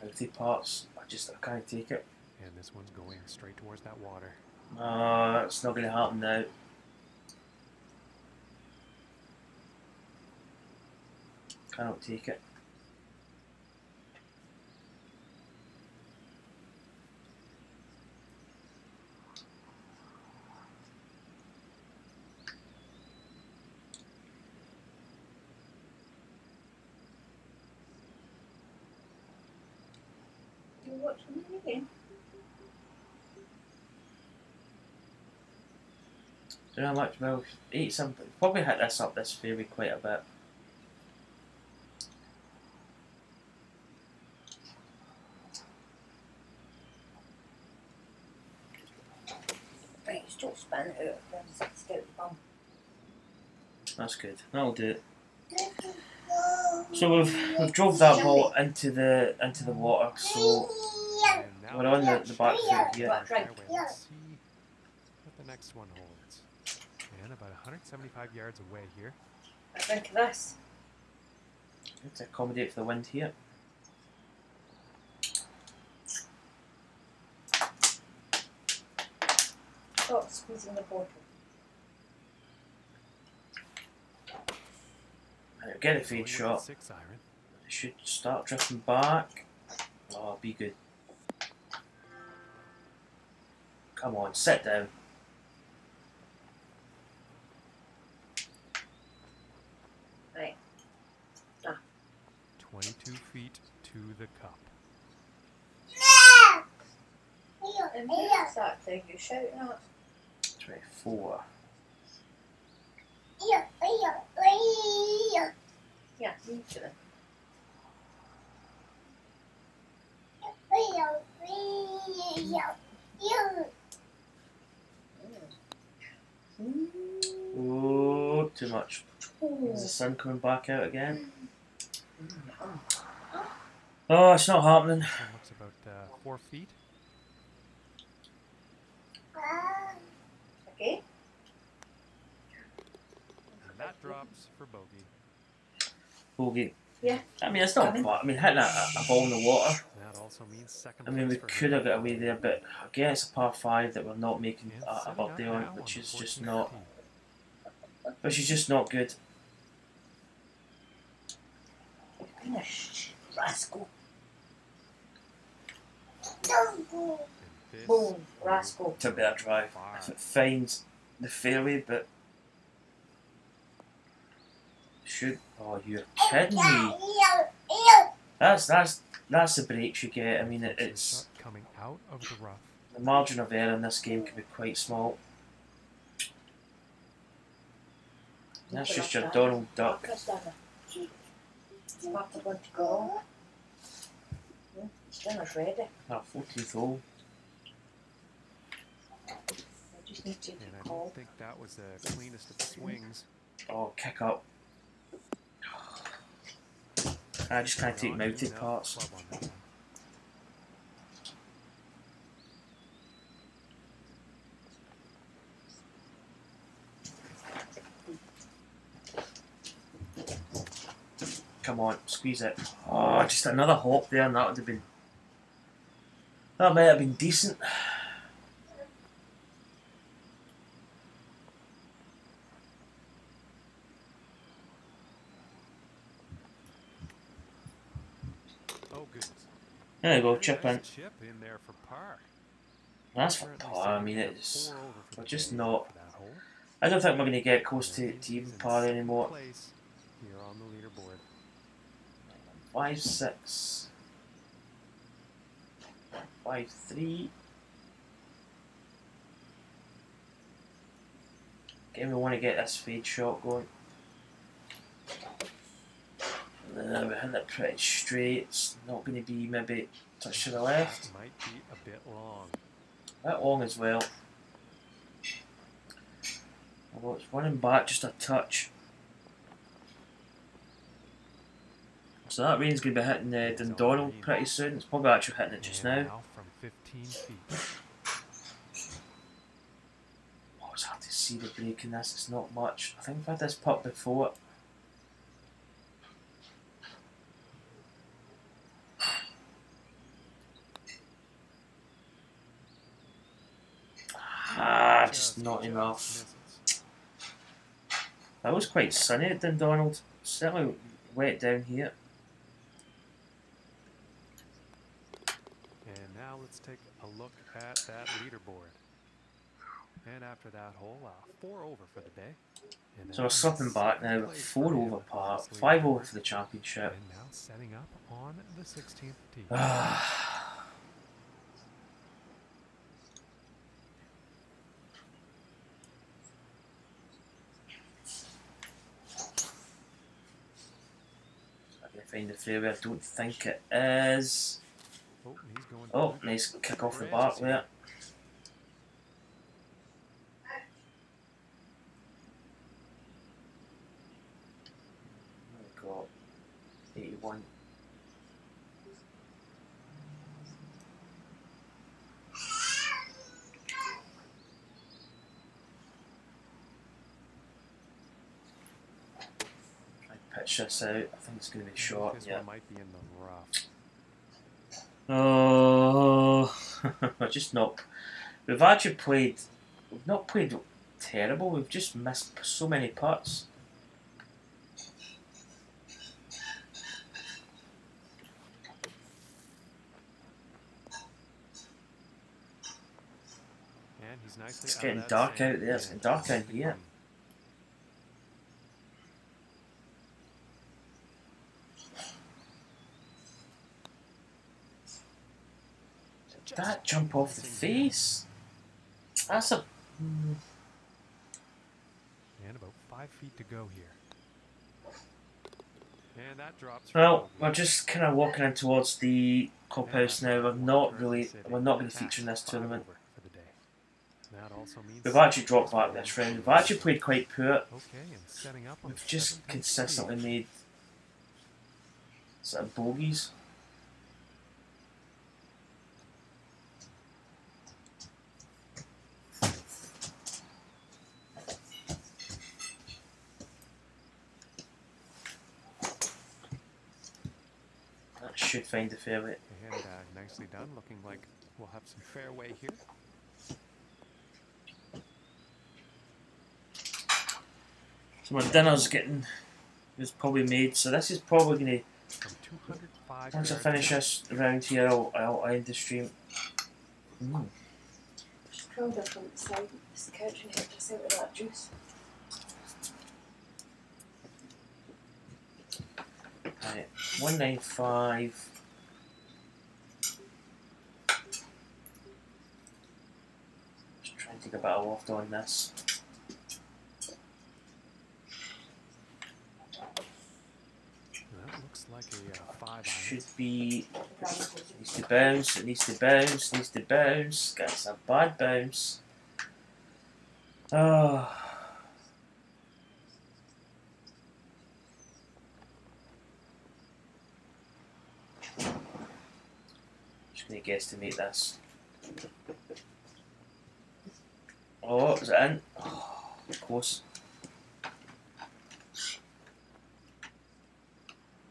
Empty parts, I can't take it.
And this one's going straight towards that water.
It's not going to happen now. Cannot take it.
You watching it again?
Don't know how much, well, 8 something. Probably hit this up this fairway quite a bit.
spin it out. Just get the bum.
That's good. That'll do it. So we've drove that ball into the water. So we're on the back foot here.
Let's see what the next one holds. And about 175 yards away here.
I think of this.
To accommodate for the wind here.
Stop squeezing the bottle.
Right, get a fade shot.
6 iron.
It should start drifting back. Oh, be good. Come on, sit down.
Right.
22 feet to the cup.
And what's that thing you're shouting at?
24.
Yeah, you do it.
Oh, too much. Is the sun coming back out again? Oh, it's not happening.
That looks about 4 feet.
Okay.
And that drops for bogey.
Bogey.
Yeah.
I mean, it's not bad. I mean, hitting a ball in the water.
That also means second
I mean, we
place for
could
him.
have got away there, but again, it's a par 5 that we're not making
And
a
setting up
birthday on,
now
which
the
is just
14th
not.
tee.
Which is just not good.
Finish, rascal.
And this
Boom, rascal.
It's a better drive.
far.
If it finds the fairway, but should. Oh, you're kidding me. That's the breaks you get. I mean, it's
Shot coming out of the rough.
the margin of error in this game can be quite small. That's just your Donald Duck.
Mark the one to go. Dinner's ready.
14th hole.
I just need to
And I
call.
don't think that was the cleanest of swings.
Oh, kick up. I just can't take
Not
mounted
enough
parts.
club on that one.
Come on, squeeze it. Oh, just another hop there, and that would have been. That might have been decent.
Oh, goodness.
There you go,
Very
chip
nice
in.
Chip in there for par.
That's for
Currently
par. I
sitting
mean,
at
it's.
4 over for
We're
the
just
day
not.
for that hole.
I don't think we're going to get close
And
to
he's
even
in
par
second
anymore.
place here on the leaderboard.
5, 6. 5, 3. Again, we want to get this fade shot going. We're hitting it pretty straight. It's not going to be maybe touch to the left.
That might be a bit long.
A bit long as well. Although it's running back just a touch. So that rain's going to be hitting Dundonald pretty soon. It's probably actually hitting it just
And
now.
from 15 feet.
Oh, it's hard to see the break in this. It's not much. I think I've had this putt before. Just not enough.
Misses.
That was quite sunny at Dundonald. Certainly wet down here.
And now let's take a look at that leaderboard. And after that hole, 4 over for the day. And
So we're slipping back now with 4 over par, 5
5
over for the championship.
And now setting up on the 16th tee.
I can find the fairway. I don't think it is.
Oh, he's going
Oh,
through
nice kick off the
the
back
edges
there.
here.
one. Try to pitch this out. I think it's going to be short.
This
Yeah.
one might be in the rough.
Oh, just not. We've actually played. We've not played terrible. We've just missed so many putts.
And he's nicely
It's
out
getting
of that
dark
sand
out there. It's
and
getting dark out
hits the
here.
green.
That jump off the face. That's a.
And about 5 feet to go here. And that drops. for
Well,
bogey.
we're just kind of walking in towards the clubhouse now. We're not going to feature in this tournament.
Over for the day. That also means
We've actually dropped back this round. We've actually played quite poor.
Okay, and setting up on
We've
the
just
17th
consistently
tee.
made sort of bogeys. That should find the fairway.
And nicely done. Looking like we'll have some fairway here.
So my dinner's getting is probably made. So this is probably going to.
From 205
Once I
yards
finish
away.
this round here, I'll end the stream.
Just curled up on the side of this couch and helped us out with that juice.
Right, 195. Just trying to take a bit of loft on this.
That looks like a 5 iron.
Should be. Needs to bounce, it needs to bounce, needs to bounce. Gets a bad bounce. Oh. Just going to guesstimate this. Oh, is it in? Oh, close.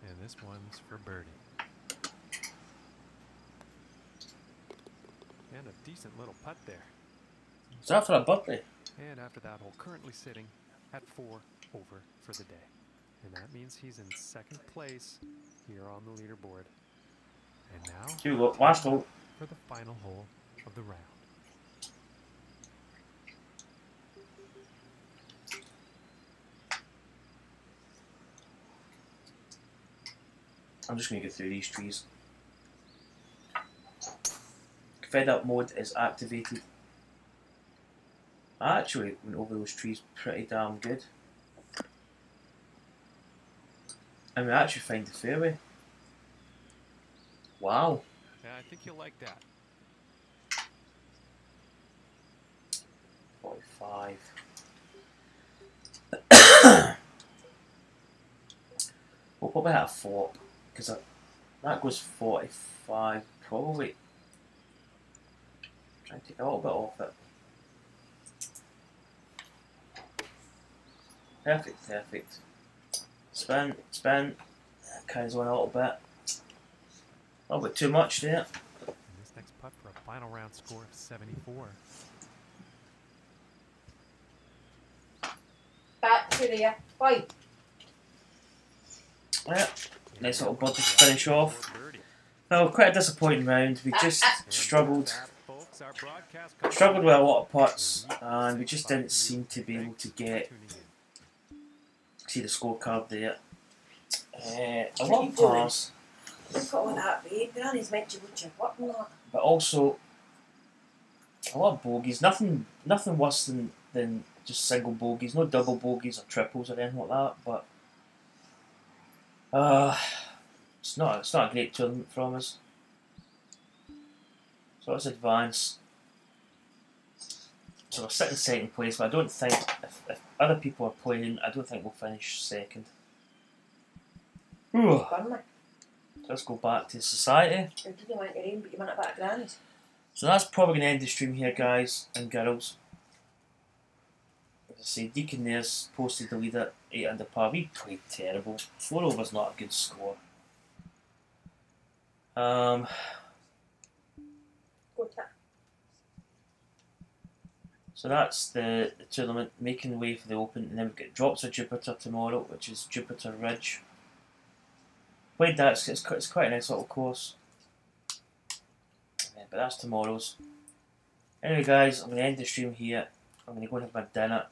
And this one's for birdie. And a decent little putt there.
Is that for a birthday?
And after that hole, currently sitting at 4 over for the day. And that means he's in second place here on the leaderboard. And now
Here we go, last hole.
for the final hole of the round.
I'm just going to go through these trees. Fed up mode is activated. I actually went over those trees pretty damn good. And we actually find the fairway. Wow.
Yeah, I think you'll like that.
45. We'll probably hit a flop because that goes 45. Probably try and take a little bit off it. Perfect, perfect. Spin, spin. Carries on a little bit. A little bit too much there.
And this next putt for a final round score of 74.
Back to there. Bye.
Yeah. Nice little bud to finish off. No, quite a disappointing round. We just struggled with a lot of putts, and we just didn't seem to be able to see the scorecard there. A lot of pars,
Look at all that, babe. Granny's meant to watch your work and that.
but also a lot of bogeys. Nothing worse than just single bogeys. No double bogeys or triples or anything like that. But it's not a great tournament from us. So let's advance. So we're sitting second place, but I don't think if other people are playing, I don't think we'll finish second. Ooh.
Burnley.
So let's go back to society.
You didn't want your rain, but you want about $1,000.
So that's probably going to end the stream here, guys and girls. As I say, Deacon there's posted the lead at 8 under par. We played terrible. 4 over's not a good score.
Go tap.
So that's the tournament making way for the Open, and then we've got Drops of Jupiter tomorrow, which is Jupiter Ridge. Played that, it's quite a nice little course. Yeah, but that's tomorrow's. Anyway, guys, I'm going to end the stream here. I'm going to go and have my dinner.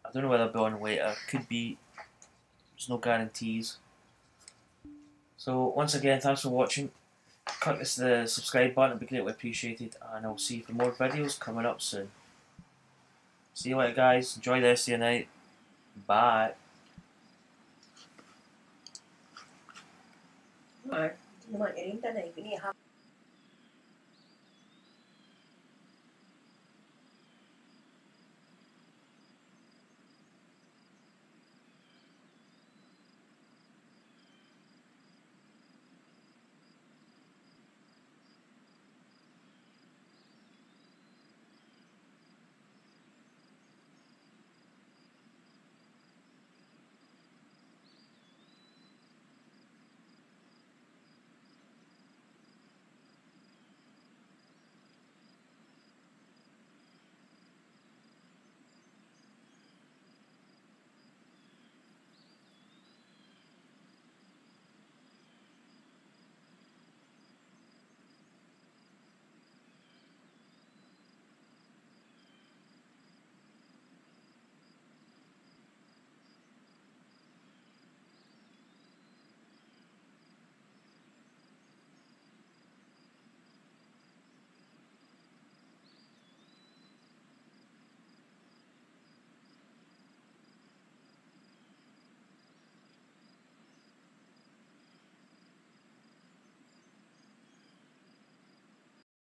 I don't know whether I'll be on later. Could be. There's no guarantees. So, once again, thanks for watching. Click the subscribe button, it'd be greatly appreciated. And I'll see you for more videos coming up soon. See you later, guys. Enjoy the rest of your night. Bye.
No, you didn't want your rain, didn't you? You need to have